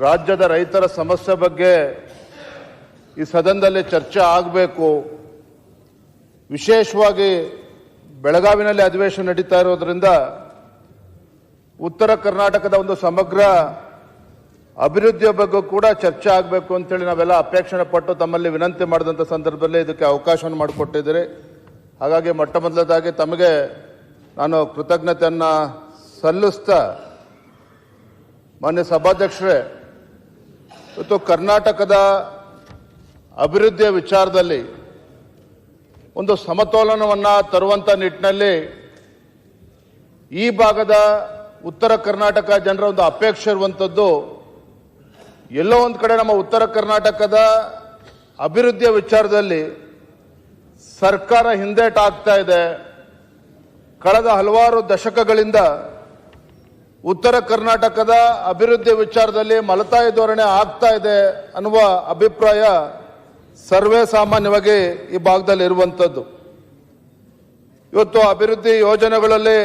ರಾಜ್ಯದ ರೈತರ ಸಮಸ್ಯೆ ಬಗ್ಗೆ ಈ ಸದನದಲ್ಲಿ ಚರ್ಚೆ ಆಗಬೇಕು. ವಿಶೇಷವಾಗಿ ಬೆಳಗಾವಿನಲ್ಲಿ ಅಧಿವೇಶನ ನಡೀತಾ ಇರೋದ್ರಿಂದ ಉತ್ತರ ಕರ್ನಾಟಕದ ಒಂದು ಸಮಗ್ರ ಅಭಿವೃದ್ಧಿಯ ಬಗ್ಗೆ ಕೂಡ ಚರ್ಚೆ ಆಗಬೇಕು ಅಂತೇಳಿ ನಾವೆಲ್ಲ ಅಪೇಕ್ಷಣೆ ಪಟ್ಟು ತಮ್ಮಲ್ಲಿ ವಿನಂತಿ ಮಾಡಿದಂಥ ಸಂದರ್ಭದಲ್ಲಿ ಇದಕ್ಕೆ ಅವಕಾಶವನ್ನು ಮಾಡಿಕೊಟ್ಟಿದ್ದೀರಿ. ಹಾಗಾಗಿ ಮೊಟ್ಟ ಮೊದಲದಾಗಿ ತಮಗೆ ನಾನು ಕೃತಜ್ಞತೆಯನ್ನು ಸಲ್ಲಿಸ್ತಾ, ಮಾನ್ಯ ಸಭಾಧ್ಯಕ್ಷರೇ, ಇವತ್ತು ಕರ್ನಾಟಕದ ಅಭಿವೃದ್ಧಿಯ ವಿಚಾರದಲ್ಲಿ ಒಂದು ಸಮತೋಲನವನ್ನು ತರುವಂಥ ನಿಟ್ಟಿನಲ್ಲಿ ಈ ಭಾಗದ ಉತ್ತರ ಕರ್ನಾಟಕ ಜನರ ಒಂದು ಅಪೇಕ್ಷೆ ಇರುವಂಥದ್ದು, ಎಲ್ಲೋ ಒಂದು ಕಡೆ ನಮ್ಮ ಉತ್ತರ ಕರ್ನಾಟಕದ ಅಭಿವೃದ್ಧಿಯ ವಿಚಾರದಲ್ಲಿ ಸರ್ಕಾರ ಹಿಂದೇಟಾಗ್ತಾ ಇದೆ. ಕಳೆದ ಹಲವಾರು ದಶಕಗಳಿಂದ ಉತ್ತರ ಕರ್ನಾಟಕದ ಅಭಿವೃದ್ಧಿ ವಿಚಾರದಲ್ಲಿ ಮಲತಾಯಿ ಧೋರಣೆ ಆಗ್ತಾ ಇದೆ ಅನ್ನುವ ಅಭಿಪ್ರಾಯ ಸರ್ವೇ ಸಾಮಾನ್ಯವಾಗಿ ಈ ಭಾಗದಲ್ಲಿ ಇರುವಂಥದ್ದು. ಇವತ್ತು ಅಭಿವೃದ್ಧಿ ಯೋಜನೆಗಳಲ್ಲಿ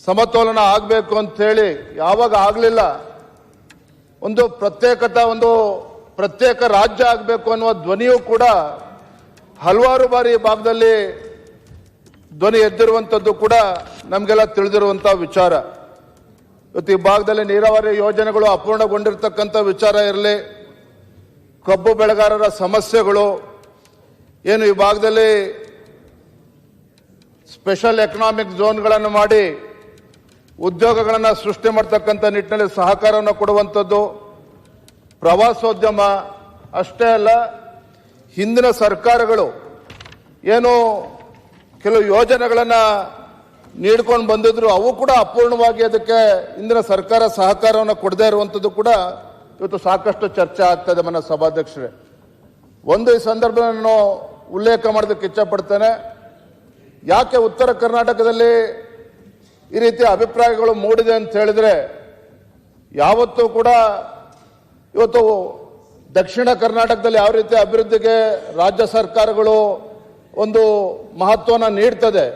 ಸಮತೋಲನ ಆಗಬೇಕು ಅಂತ ಹೇಳಿ ಯಾವಾಗ ಆಗಲಿಲ್ಲ, ಒಂದು ಪ್ರತ್ಯೇಕ ರಾಜ್ಯ ಆಗಬೇಕು ಅನ್ನುವ ಧ್ವನಿಯೂ ಕೂಡ ಹಲವಾರು ಬಾರಿ ಈ ಭಾಗದಲ್ಲಿ ಧ್ವನಿ ಎದ್ದಿರುವಂಥದ್ದು ಕೂಡ ನಮಗೆಲ್ಲ ತಿಳಿದಿರುವಂಥ ವಿಚಾರ. ಇವತ್ತು ಈ ಭಾಗದಲ್ಲಿ ನೀರಾವರಿ ಯೋಜನೆಗಳು ಅಪೂರ್ಣಗೊಂಡಿರ್ತಕ್ಕಂಥ ವಿಚಾರ ಇರಲಿ, ಕಬ್ಬು ಬೆಳೆಗಾರರ ಸಮಸ್ಯೆಗಳು ಏನು, ಈ ಭಾಗದಲ್ಲಿ ಸ್ಪೆಷಲ್ ಎಕನಾಮಿಕ್ ಝೋನ್ಗಳನ್ನು ಮಾಡಿ ಉದ್ಯೋಗಗಳನ್ನು ಸೃಷ್ಟಿ ಮಾಡ್ತಕ್ಕಂಥ ನಿಟ್ಟಿನಲ್ಲಿ ಸಹಕಾರವನ್ನು ಕೊಡುವಂಥದ್ದು, ಪ್ರವಾಸೋದ್ಯಮ ಅಷ್ಟೇ ಅಲ್ಲ, ಹಿಂದಿನ ಸರ್ಕಾರಗಳು ಏನು ಕೆಲವು ಯೋಜನೆಗಳನ್ನು ನೀಡ್ಕೊಂಡು ಬಂದಿದ್ರು, ಅವು ಕೂಡ ಅಪೂರ್ಣವಾಗಿ ಅದಕ್ಕೆ ಇಂದಿನ ಸರ್ಕಾರ ಸಹಕಾರವನ್ನು ಕೊಡದೇ ಇರುವಂಥದ್ದು ಕೂಡ ಇವತ್ತು ಸಾಕಷ್ಟು ಚರ್ಚೆ ಆಗ್ತದೆ. ಮನ ಸಭಾಧ್ಯಕ್ಷರೇ, ಒಂದು ಈ ಸಂದರ್ಭದಲ್ಲಿ ನಾನು ಉಲ್ಲೇಖ ಮಾಡೋದಕ್ಕೆ ಇಚ್ಛಪಡ್ತೇನೆ. ಯಾಕೆ ಉತ್ತರ ಕರ್ನಾಟಕದಲ್ಲಿ ಈ ರೀತಿಯ ಅಭಿಪ್ರಾಯಗಳು ಮೂಡಿದೆ ಅಂತ ಹೇಳಿದ್ರೆ, ಯಾವತ್ತೂ ಕೂಡ ಇವತ್ತು ದಕ್ಷಿಣ ಕರ್ನಾಟಕದಲ್ಲಿ ಯಾವ ರೀತಿ ಅಭಿವೃದ್ಧಿಗೆ ರಾಜ್ಯ ಸರ್ಕಾರಗಳು ಒಂದು ಮಹತ್ವನ ನೀಡ್ತದೆ,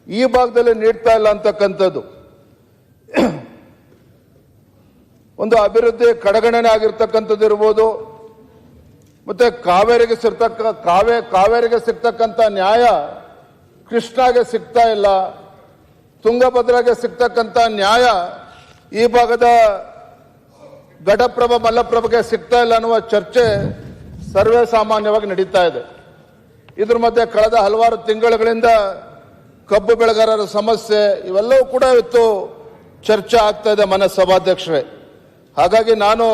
ಈ ಭಾಗದಲ್ಲಿ ನೀಡ್ತಾ ಇಲ್ಲ ಅಂತಕ್ಕಂಥದ್ದು. ಒಂದು ಅಭಿವೃದ್ಧಿ ಕಡೆಗಣನೆ ಆಗಿರ್ತಕ್ಕಂಥದ್ದು ಇರ್ಬೋದು, ಮತ್ತೆ ಕಾವೇರಿಗೆ ಸಿಗ್ತಕ್ಕಂಥ ನ್ಯಾಯ ಕೃಷ್ಣಾಗೆ ಸಿಗ್ತಾ ಇಲ್ಲ, ತುಂಗಭದ್ರಾಗೆ ಸಿಗ್ತಕ್ಕಂಥ ನ್ಯಾಯ ಈ ಭಾಗದ ಘಟಪ್ರಭಾ ಮಲ್ಲಪ್ರಭೆಗೆ ಸಿಗ್ತಾ ಇಲ್ಲ ಅನ್ನುವ ಚರ್ಚೆ ಸರ್ವೇ ಸಾಮಾನ್ಯವಾಗಿ ನಡೀತಾ ಇದೆ. ಇದ್ರ ಮಧ್ಯೆ ಕಳೆದ ಹಲವಾರು ತಿಂಗಳುಗಳಿಂದ ಕಬ್ಬು ಬೆಳೆಗಾರರ ಸಮಸ್ಯೆ ಇವೆಲ್ಲವೂ ಕೂಡ ಇವತ್ತು ಚರ್ಚೆ ಆಗ್ತಾ ಇದೆ ಮನ ಸಭಾಧ್ಯಕ್ಷರೇ. ಹಾಗಾಗಿ ನಾನು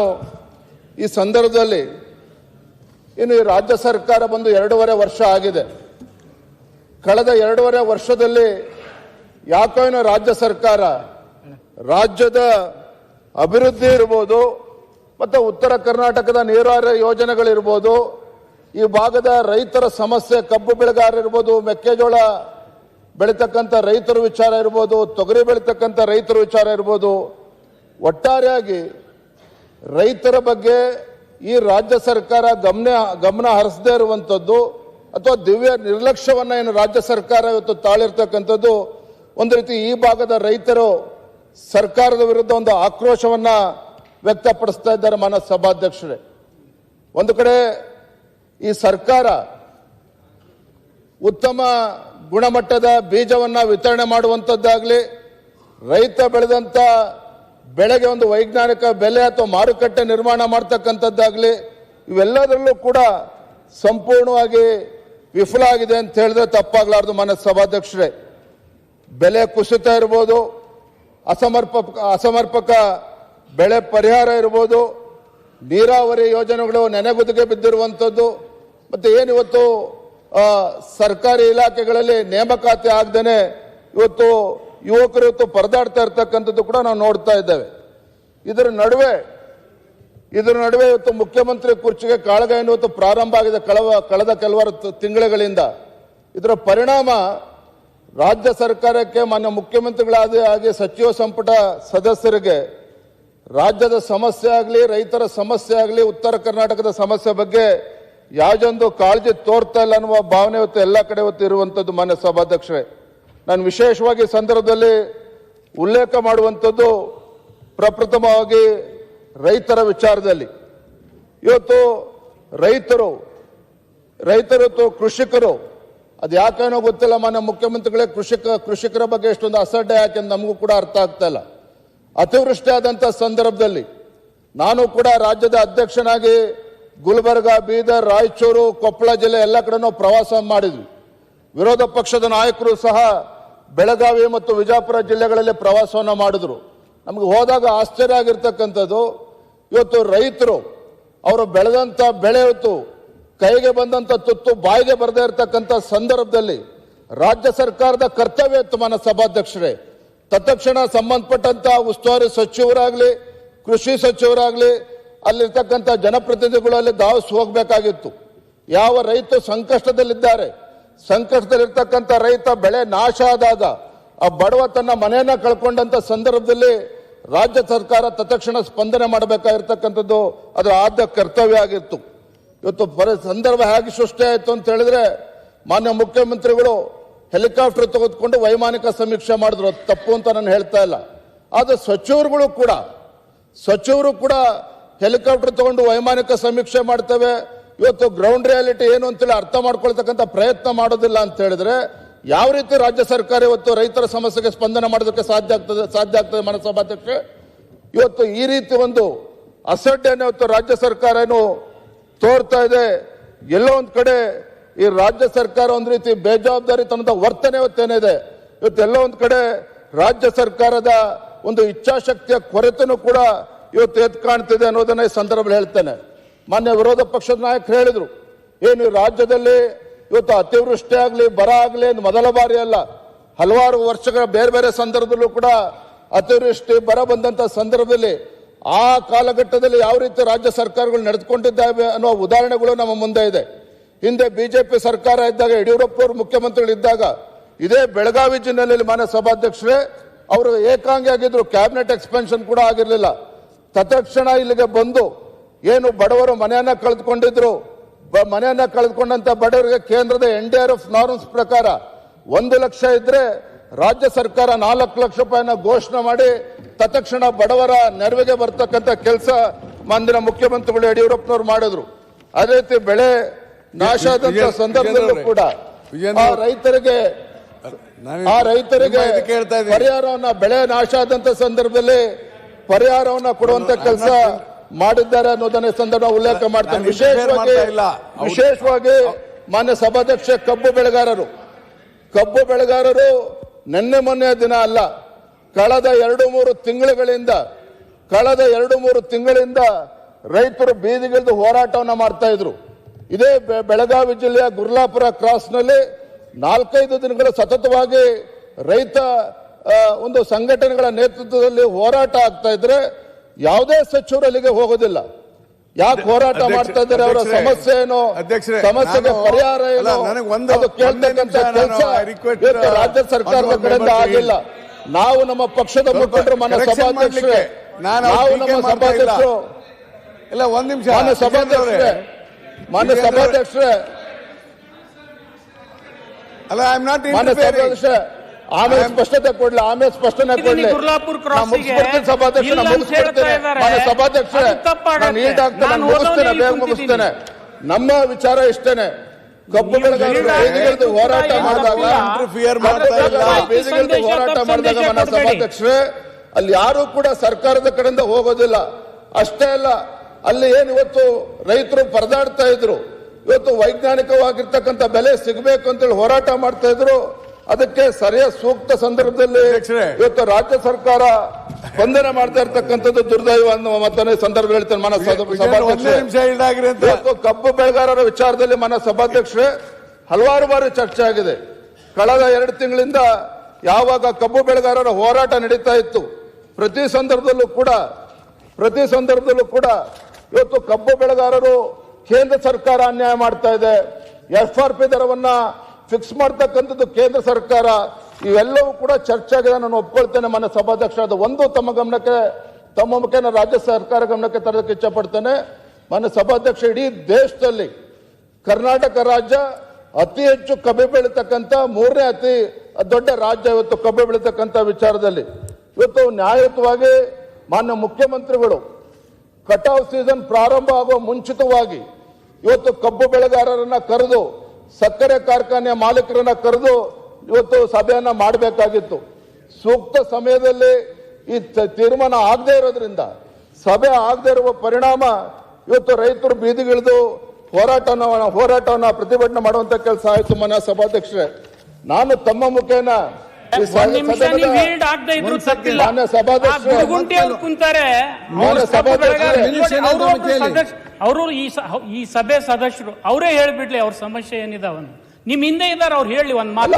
ಈ ಸಂದರ್ಭದಲ್ಲಿ ಇನ್ನು ಈ ರಾಜ್ಯ ಸರ್ಕಾರ ಬಂದು 2.5 ವರ್ಷ ಆಗಿದೆ. ಕಳೆದ 2.5 ವರ್ಷದಲ್ಲಿ ಯಾಕೋ ಏನೋ ರಾಜ್ಯ ಸರ್ಕಾರ ರಾಜ್ಯದ ಅಭಿವೃದ್ಧಿ ಇರ್ಬೋದು, ಮತ್ತು ಉತ್ತರ ಕರ್ನಾಟಕದ ನೀರಾವರಿ ಯೋಜನೆಗಳಿರ್ಬೋದು, ಈ ಭಾಗದ ರೈತರ ಸಮಸ್ಯೆ, ಕಬ್ಬು ಬೆಳೆಗಾರ ಇರ್ಬೋದು, ಮೆಕ್ಕೆಜೋಳ ಬೆಳೀತಕ್ಕಂಥ ರೈತರ ವಿಚಾರ ಇರ್ಬೋದು, ತೊಗರಿ ಬೆಳೀತಕ್ಕಂಥ ರೈತರ ವಿಚಾರ ಇರ್ಬೋದು, ಒಟ್ಟಾರೆಯಾಗಿ ರೈತರ ಬಗ್ಗೆ ಈ ರಾಜ್ಯ ಸರ್ಕಾರ ಗಮನ ಹರಿಸದೇ ಇರುವಂಥದ್ದು ಅಥವಾ ದಿವ್ಯ ನಿರ್ಲಕ್ಷ್ಯವನ್ನು ಏನು ರಾಜ್ಯ ಸರ್ಕಾರ ಇವತ್ತು ತಾಳಿರ್ತಕ್ಕಂಥದ್ದು, ಒಂದು ರೀತಿ ಈ ಭಾಗದ ರೈತರು ಸರ್ಕಾರದ ವಿರುದ್ಧ ಒಂದು ಆಕ್ರೋಶವನ್ನು ವ್ಯಕ್ತಪಡಿಸ್ತಾ ಇದ್ದಾರೆ ಮಾನ್ಯ ಸಭಾಧ್ಯಕ್ಷರೇ. ಒಂದು ಕಡೆ ಈ ಸರ್ಕಾರ ಉತ್ತಮ ಗುಣಮಟ್ಟದ ಬೀಜವನ್ನು ವಿತರಣೆ ಮಾಡುವಂಥದ್ದಾಗಲಿ, ರೈತ ಬೆಳೆದಂಥ ಬೆಳೆಗೆ ಒಂದು ವೈಜ್ಞಾನಿಕ ಬೆಲೆ ಅಥವಾ ಮಾರುಕಟ್ಟೆ ನಿರ್ಮಾಣ ಮಾಡ್ತಕ್ಕಂಥದ್ದಾಗಲಿ, ಇವೆಲ್ಲದರಲ್ಲೂ ಕೂಡ ಸಂಪೂರ್ಣವಾಗಿ ವಿಫಲ ಆಗಿದೆ ಅಂತ ಹೇಳಿದ್ರೆ ತಪ್ಪಾಗಲಾರ್ದು ಮಾನ್ಯ ಸಭಾಧ್ಯಕ್ಷರೇ. ಬೆಲೆ ಕುಸಿತ ಇರ್ಬೋದು, ಅಸಮರ್ಪಕ ಬೆಳೆ ಪರಿಹಾರ ಇರ್ಬೋದು, ನೀರಾವರಿ ಯೋಜನೆಗಳು ನೆನೆಗುದಿಗೆ ಬಿದ್ದಿರುವಂಥದ್ದು, ಮತ್ತು ಏನಿವತ್ತು ಸರ್ಕಾರಿ ಇಲಾಖೆಗಳಲ್ಲಿ ನೇಮಕಾತಿ ಆಗದೇನೆ ಇವತ್ತು ಯುವಕರು ಇವತ್ತು ಪರದಾಡ್ತಾ ಇರ್ತಕ್ಕಂಥದ್ದು ಕೂಡ ನಾವು ನೋಡ್ತಾ ಇದ್ದೇವೆ. ಇದರ ನಡುವೆ ಇವತ್ತು ಮುಖ್ಯಮಂತ್ರಿ ಕುರ್ಚಿಗೆ ಕಾಳಗ ಇವತ್ತು ಪ್ರಾರಂಭ ಆಗಿದೆ ಕಳೆದ ಕೆಲವಾರು ತಿಂಗಳುಗಳಿಂದ. ಇದರ ಪರಿಣಾಮ ರಾಜ್ಯ ಸರ್ಕಾರಕ್ಕೆ, ಮಾನ್ಯ ಮುಖ್ಯಮಂತ್ರಿಗಳಾದ ಹಾಗೆ ಸಚಿವ ಸಂಪುಟ ಸದಸ್ಯರಿಗೆ ರಾಜ್ಯದ ಸಮಸ್ಯೆ ಆಗಲಿ, ರೈತರ ಸಮಸ್ಯೆ ಆಗಲಿ, ಉತ್ತರ ಕರ್ನಾಟಕದ ಸಮಸ್ಯೆ ಬಗ್ಗೆ ಯಾವುದೊಂದು ಕಾಳಜಿ ತೋರ್ತಾ ಇಲ್ಲ ಅನ್ನುವ ಭಾವನೆ ಇವತ್ತು ಎಲ್ಲ ಕಡೆ ಇವತ್ತು ಇರುವಂಥದ್ದು ಮಾನ್ಯ ಸಭಾಧ್ಯಕ್ಷರೇ. ನಾನು ವಿಶೇಷವಾಗಿ ಸಂದರ್ಭದಲ್ಲಿ ಉಲ್ಲೇಖ ಮಾಡುವಂಥದ್ದು ಪ್ರಪ್ರಥಮವಾಗಿ ರೈತರ ವಿಚಾರದಲ್ಲಿ ಇವತ್ತು ರೈತರು ಕೃಷಿಕರು ಅದು ಯಾಕೇನೋ ಗೊತ್ತಿಲ್ಲ. ಮಾನ್ಯ ಮುಖ್ಯಮಂತ್ರಿಗಳೇ ಕೃಷಿಕರ ಬಗ್ಗೆ ಎಷ್ಟೊಂದು ಅಸಡ್ಡೆ ಯಾಕೆ ಅಂತ ನಮಗೂ ಕೂಡ ಅರ್ಥ ಆಗ್ತಾ ಇಲ್ಲ. ಅತಿವೃಷ್ಟಿ ಆದಂಥ ಸಂದರ್ಭದಲ್ಲಿ ನಾನು ಕೂಡ ರಾಜ್ಯದ ಅಧ್ಯಕ್ಷನಾಗಿ ಗುಲ್ಬರ್ಗ, ಬೀದರ್, ರಾಯಚೂರು, ಕೊಪ್ಪಳ ಜಿಲ್ಲೆ ಎಲ್ಲ ಕಡೆನೂ ಪ್ರವಾಸ ಮಾಡಿದ್ವಿ. ವಿರೋಧ ಪಕ್ಷದ ನಾಯಕರು ಸಹ ಬೆಳಗಾವಿ ಮತ್ತು ವಿಜಯಪುರ ಜಿಲ್ಲೆಗಳಲ್ಲಿ ಪ್ರವಾಸವನ್ನು ಮಾಡಿದ್ರು. ನಮಗೆ ಹೋದಾಗ ಆಶ್ಚರ್ಯ ಆಗಿರ್ತಕ್ಕಂಥದ್ದು, ಇವತ್ತು ರೈತರು ಅವರು ಬೆಳೆದಂಥ ಬೆಳೆ ಇವತ್ತು ಕೈಗೆ ಬಂದಂಥ ತುತ್ತು ಬಾಯಿಗೆ ಬರದೇ ಇರತಕ್ಕಂಥ ಸಂದರ್ಭದಲ್ಲಿ ರಾಜ್ಯ ಸರ್ಕಾರದ ಕರ್ತವ್ಯ ಇತ್ತು. ಮಾನ್ಯ ಸಭಾಧ್ಯಕ್ಷರೇ, ತತ್ಕ್ಷಣ ಸಂಬಂಧಪಟ್ಟಂತ ಉಸ್ತುವಾರಿ ಸಚಿವರಾಗಲಿ, ಕೃಷಿ ಸಚಿವರಾಗಲಿ, ಅಲ್ಲಿರ್ತಕ್ಕಂಥ ಜನಪ್ರತಿನಿಧಿಗಳು ಅಲ್ಲಿ ಧಾವಿಸಿ ಹೋಗಬೇಕಾಗಿತ್ತು. ಯಾವ ರೈತ ಸಂಕಷ್ಟದಲ್ಲಿದ್ದಾರೆ, ಸಂಕಷ್ಟದಲ್ಲಿರ್ತಕ್ಕಂಥ ರೈತ ಬೆಳೆ ನಾಶ ಆದಾಗ ಆ ಬಡವ ತನ್ನ ಮನೆಯನ್ನ ಕಳ್ಕೊಂಡಂತ ಸಂದರ್ಭದಲ್ಲಿ ರಾಜ್ಯ ಸರ್ಕಾರ ತತ್ಕ್ಷಣ ಸ್ಪಂದನೆ ಮಾಡಬೇಕಾಗಿರ್ತಕ್ಕಂಥದ್ದು ಅದರ ಆದ್ಯ ಕರ್ತವ್ಯ ಆಗಿತ್ತು. ಇವತ್ತು ಸಂದರ್ಭ ಹೇಗೆ ಸೃಷ್ಟಿ ಆಯಿತು ಅಂತ ಹೇಳಿದ್ರೆ, ಮಾನ್ಯ ಮುಖ್ಯಮಂತ್ರಿಗಳು ಹೆಲಿಕಾಪ್ಟರ್ ತೆಗೆದುಕೊಂಡು ವೈಮಾನಿಕ ಸಮೀಕ್ಷೆ ಮಾಡಿದ್ರು. ಅದು ತಪ್ಪು ಅಂತ ನಾನು ಹೇಳ್ತಾ ಇಲ್ಲ. ಆದರೆ ಸಚಿವರು ಕೂಡ ಹೆಲಿಕಾಪ್ಟರ್ ತಗೊಂಡು ವೈಮಾನಿಕ ಸಮೀಕ್ಷೆ ಮಾಡ್ತೇವೆ, ಇವತ್ತು ಗ್ರೌಂಡ್ ರಿಯಾಲಿಟಿ ಏನು ಅಂತೇಳಿ ಅರ್ಥ ಮಾಡ್ಕೊಳ್ತಕ್ಕಂಥ ಪ್ರಯತ್ನ ಮಾಡೋದಿಲ್ಲ ಅಂತ ಹೇಳಿದ್ರೆ ಯಾವ ರೀತಿ ರಾಜ್ಯ ಸರ್ಕಾರ ಇವತ್ತು ರೈತರ ಸಮಸ್ಯೆಗೆ ಸ್ಪಂದನೆ ಮಾಡೋದಕ್ಕೆ ಸಾಧ್ಯ ಆಗ್ತದೆ? ಮಾನ್ಯ ಸಭಾಧ್ಯಕ್ಷರೇ, ಇವತ್ತು ಈ ರೀತಿ ಒಂದು ಅಸಡ್ಡೆಯನ್ನು ಇವತ್ತು ರಾಜ್ಯ ಸರ್ಕಾರ ಏನು ತೋರ್ತಾ ಇದೆ. ಎಲ್ಲೋ ಒಂದ್ ಕಡೆ ಈ ರಾಜ್ಯ ಸರ್ಕಾರ ಒಂದು ರೀತಿ ಬೇಜವಾಬ್ದಾರಿತನದ ವರ್ತನೆ ಇವತ್ತೇನಿದೆ, ಇವತ್ತು ಎಲ್ಲೋ ಒಂದ್ ಕಡೆ ರಾಜ್ಯ ಸರ್ಕಾರದ ಒಂದು ಇಚ್ಛಾಶಕ್ತಿಯ ಕೊರತೆನೂ ಕೂಡ ಇವತ್ತು ಎದ್ದು ಕಾಣ್ತಿದೆ ಅನ್ನೋದನ್ನ ಈ ಸಂದರ್ಭದಲ್ಲಿ ಹೇಳ್ತೇನೆ. ಮಾನ್ಯ ವಿರೋಧ ಪಕ್ಷದ ನಾಯಕರು ಹೇಳಿದ್ರು, ಏನು ರಾಜ್ಯದಲ್ಲಿ ಇವತ್ತು ಅತಿವೃಷ್ಟಿ ಆಗಲಿ ಬರ ಆಗಲಿ ಮೊದಲ ಬಾರಿ ಅಲ್ಲ, ಹಲವಾರು ವರ್ಷಗಳ ಬೇರೆ ಬೇರೆ ಸಂದರ್ಭದಲ್ಲೂ ಕೂಡ ಅತಿವೃಷ್ಟಿ ಬರ ಬಂದಂತ ಸಂದರ್ಭದಲ್ಲಿ ಆ ಕಾಲಘಟ್ಟದಲ್ಲಿ ಯಾವ ರೀತಿ ರಾಜ್ಯ ಸರ್ಕಾರಗಳು ನಡೆದುಕೊಂಡಿದ್ದಾವೆ ಅನ್ನೋ ಉದಾಹರಣೆಗಳು ನಮ್ಮ ಮುಂದೆ ಇದೆ. ಹಿಂದೆ ಬಿಜೆಪಿ ಸರ್ಕಾರ ಇದ್ದಾಗ, ಯಡಿಯೂರಪ್ಪ ಅವರು ಮುಖ್ಯಮಂತ್ರಿಗಳಿದ್ದಾಗ ಇದೇ ಬೆಳಗಾವಿ ಜಿಲ್ಲೆಯಲ್ಲಿ ಮಾನ್ಯ ಸಭಾಧ್ಯಕ್ಷರೇ ಅವರು ಏಕಾಂಗಿ ಆಗಿದ್ರು, ಕ್ಯಾಬಿನೆಟ್ ಎಕ್ಸ್ಪೆನ್ಷನ್ ಕೂಡ ಆಗಿರಲಿಲ್ಲ. ತತ್ಕ್ಷಣ ಇಲ್ಲಿಗೆ ಬಂದು ಏನು ಬಡವರು ಮನೆಯನ್ನ ಕಳೆದುಕೊಂಡಿದ್ರು, ಮನೆಯನ್ನ ಕಳೆದುಕೊಂಡಂತ ಬಡವರಿಗೆ ಕೇಂದ್ರದ NDRF ನಾರ್ಮ್ಸ್ ಪ್ರಕಾರ 1 ಲಕ್ಷ ಇದ್ರೆ ರಾಜ್ಯ ಸರ್ಕಾರ 4 ಲಕ್ಷ ರೂಪಾಯಿನ ಘೋಷಣೆ ಮಾಡಿ ತತ್ಕ್ಷಣ ಬಡವರ ನೆರವಿಗೆ ಬರ್ತಕ್ಕಂಥ ಕೆಲಸ ಮಾನ್ಯ ಮುಖ್ಯಮಂತ್ರಿಗಳು ಯಡಿಯೂರಪ್ಪನವರು ಮಾಡಿದ್ರು. ಅದೇ ರೀತಿ ಬೆಳೆ ನಾಶ ಆದಂತ ಸಂದರ್ಭದಲ್ಲೂ ಕೂಡ ಆ ರೈತರಿಗೆ ಪರಿಹಾರವನ್ನ, ಬೆಳೆ ನಾಶ ಆದಂತ ಸಂದರ್ಭದಲ್ಲಿ ಪರಿಹಾರವನ್ನ ಕೊಡುವಂತ ಕೆಲಸ ಮಾಡಿದ್ದಾರೆ ಅನ್ನೋದನ್ನ ಸಂದರ್ಭ ಉಲ್ಲೇಖ ಮಾಡ್ತೇನೆ. ವಿಶೇಷವಾಗಿ ಮಾನ್ಯ ಸಭಾಧ್ಯಕ್ಷ, ಕಬ್ಬು ಬೆಳೆಗಾರರು ನಿನ್ನೆ ಮೊನ್ನೆಯ ದಿನ ಅಲ್ಲ, ಕಳೆದ 2-3 ತಿಂಗಳಿಂದ ರೈತರು ಬೀದಿಗಿಳಿದು ಹೋರಾಟವನ್ನು ಮಾಡ್ತಾ ಇದ್ರು. ಇದೇ ಬೆಳಗಾವಿ ಜಿಲ್ಲೆಯ ಗುರ್ಲಾಪುರ ಕ್ರಾಸ್ನಲ್ಲಿ 4-5 ದಿನಗಳ ಸತತವಾಗಿ ರೈತ ಒಂದು ಸಂಘಟನೆಗಳ ನೇತೃತ್ವದಲ್ಲಿ ಹೋರಾಟ ಆಗ್ತಾ ಇದ್ರೆ ಯಾವುದೇ ಸಚಿವರು ಅಲ್ಲಿಗೆ ಹೋಗೋದಿಲ್ಲ. ಯಾಕೆ ಹೋರಾಟ ಮಾಡ್ತಾ ಇದ್ದಾರೆ, ಅವರ ಸಮಸ್ಯೆ ಏನು, ಸಮಸ್ಯೆಗೆ ಪರಿಹಾರ ಏನು ಅದು ಕೇಳ್ತಕ್ಕಂಥ ಕೆಲಸ ರಾಜ್ಯ ಸರ್ಕಾರದ ಕಡೆಯಿಂದ ಆಗಿಲ್ಲ. ನಾವು ನಮ್ಮ ಪಕ್ಷದ ಮುಖಂಡರು, ಮಾನ್ಯ ಸಭಾಧ್ಯಕ್ಷರೇ, ಮಾನ್ಯ ಸಭಾಧ್ಯಕ್ಷರೇ ಅಲ್ಲ, ಐ ಆಮ್ ನಾಟ್ ಸಭಾಧ್ಯಕ್ಷರೇ ಆಮೇಲೆ ಸ್ಪಷ್ಟನೆ ಕೊಡ್ಲಿ. ಮುಗಿಸ್ತೇನೆ. ನಮ್ಮ ವಿಚಾರ ಇಷ್ಟೇನೆ, ಕಬ್ಬು ಬೆಳೆಗಾರರು ಹೋರಾಟ ಮಾಡಿದಾಗ ಮಾನ್ಯ ಸಭಾಧ್ಯಕ್ಷರೇ ಅಲ್ಲಿ ಯಾರು ಕೂಡ ಸರ್ಕಾರದ ಕಡೆಯಿಂದ ಹೋಗೋದಿಲ್ಲ. ಅಷ್ಟೇ ಅಲ್ಲ, ಅಲ್ಲಿ ಏನು ಇವತ್ತು ರೈತರು ಪರದಾಡ್ತಾ ಇದ್ರು, ಇವತ್ತು ವೈಜ್ಞಾನಿಕವಾಗಿರ್ತಕ್ಕಂಥ ಬೆಲೆ ಸಿಗಬೇಕು ಅಂತೇಳಿ ಹೋರಾಟ ಮಾಡ್ತಾ ಇದ್ರು. ಅದಕ್ಕೆ ಸರಿಯಾದ ಸೂಕ್ತ ಸಂದರ್ಭದಲ್ಲಿ ಇವತ್ತು ರಾಜ್ಯ ಸರ್ಕಾರ ಸ್ಪಂದನೆ ಮಾಡ್ತಾ ಇರ್ತಕ್ಕಂಥದ್ದು ದುರ್ದೈವ ಅನ್ನುವ ಮತ್ತೊಂದು ಸಂದರ್ಭ ಹೇಳ್ತೇನೆ. ಮಾನ್ಯ ಸಭಾಧ್ಯಕ್ಷರೇ, ಕಬ್ಬು ಬೆಳೆಗಾರರ ವಿಚಾರದಲ್ಲಿ ಮಾನ್ಯ ಸಭಾಧ್ಯಕ್ಷರೇ ಹಲವಾರು ಬಾರಿ ಚರ್ಚೆ ಆಗಿದೆ. ಕಳೆದ 2 ತಿಂಗಳಿಂದ ಯಾವಾಗ ಕಬ್ಬು ಬೆಳೆಗಾರರ ಹೋರಾಟ ನಡೀತಾ ಇತ್ತು, ಪ್ರತಿ ಸಂದರ್ಭದಲ್ಲೂ ಕೂಡ ಇವತ್ತು ಕಬ್ಬು ಬೆಳೆಗಾರರು ಕೇಂದ್ರ ಸರ್ಕಾರ ಅನ್ಯಾಯ ಮಾಡ್ತಾ ಇದೆ, FRP ದರವನ್ನ ಫಿಕ್ಸ್ ಮಾಡ್ತಕ್ಕಂಥದ್ದು ಕೇಂದ್ರ ಸರ್ಕಾರ, ಇವೆಲ್ಲವೂ ಕೂಡ ಚರ್ಚೆ ಆಗಿದೆ. ನಾನು ಒಪ್ಕೊಳ್ತೇನೆ ಮಾನ್ಯ ಸಭಾಧ್ಯಕ್ಷ. ಅದು ಒಂದು ತಮ್ಮ ಮುಖೇನ ರಾಜ್ಯ ಸರ್ಕಾರ ಗಮನಕ್ಕೆ ತರೋದಕ್ಕೆ ಇಚ್ಛೆ ಪಡ್ತೇನೆ. ಮಾನ್ಯ ಸಭಾಧ್ಯಕ್ಷ, ಇಡೀ ದೇಶದಲ್ಲಿ ಕರ್ನಾಟಕ ರಾಜ್ಯ ಅತಿ ಹೆಚ್ಚು ಕಬ್ಬು ಬೆಳೀತಕ್ಕಂಥ 3ನೇ ಅತಿ ದೊಡ್ಡ ರಾಜ್ಯ ಇವತ್ತು ಕಬ್ಬು ಬೆಳೀತಕ್ಕಂಥ ವಿಚಾರದಲ್ಲಿ. ಇವತ್ತು ನ್ಯಾಯಯುತವಾಗಿ ಮಾನ್ಯ ಮುಖ್ಯಮಂತ್ರಿಗಳು ಕಟಾವ್ ಸೀಸನ್ ಪ್ರಾರಂಭ ಆಗುವ ಮುಂಚಿತವಾಗಿ ಇವತ್ತು ಕಬ್ಬು ಬೆಳೆಗಾರರನ್ನ ಕರೆದು ಸಕ್ಕರೆ ಕಾರ್ಖಾನೆಯ ಮಾಲೀಕರನ್ನ ಕರೆದು ಇವತ್ತು ಸಭೆಯನ್ನ ಮಾಡಬೇಕಾಗಿತ್ತು. ಸೂಕ್ತ ಸಮಯದಲ್ಲಿ ಈ ತೀರ್ಮಾನ ಆಗದೆ ಇರೋದ್ರಿಂದ, ಸಭೆ ಆಗದೆ ಇರುವ ಪರಿಣಾಮ ಇವತ್ತು ರೈತರು ಬೀದಿಗಿಳಿದು ಹೋರಾಟವನ್ನ ಪ್ರತಿಭಟನೆ ಮಾಡುವಂತ ಕೆಲಸ ಆಯಿತು. ಮಾನ್ಯ ಸಭಾಧ್ಯಕ್ಷರೇ, ನಾನು ತಮ್ಮ ಮುಖೇನ ಅವರು ಈ ಸಭೆ ಸದಸ್ಯರು ಅವರೇ ಹೇಳ್ಬಿಡ್ಲಿ ಅವ್ರ ಸಮಸ್ಯೆ ಏನಿದಾವನ್ನು. ನಿಮ್ ಹಿಂದೆ ಇದ್ದಾರೆ, ಅವ್ರು ಹೇಳಿ ಒಂದ್ ಮಾತು.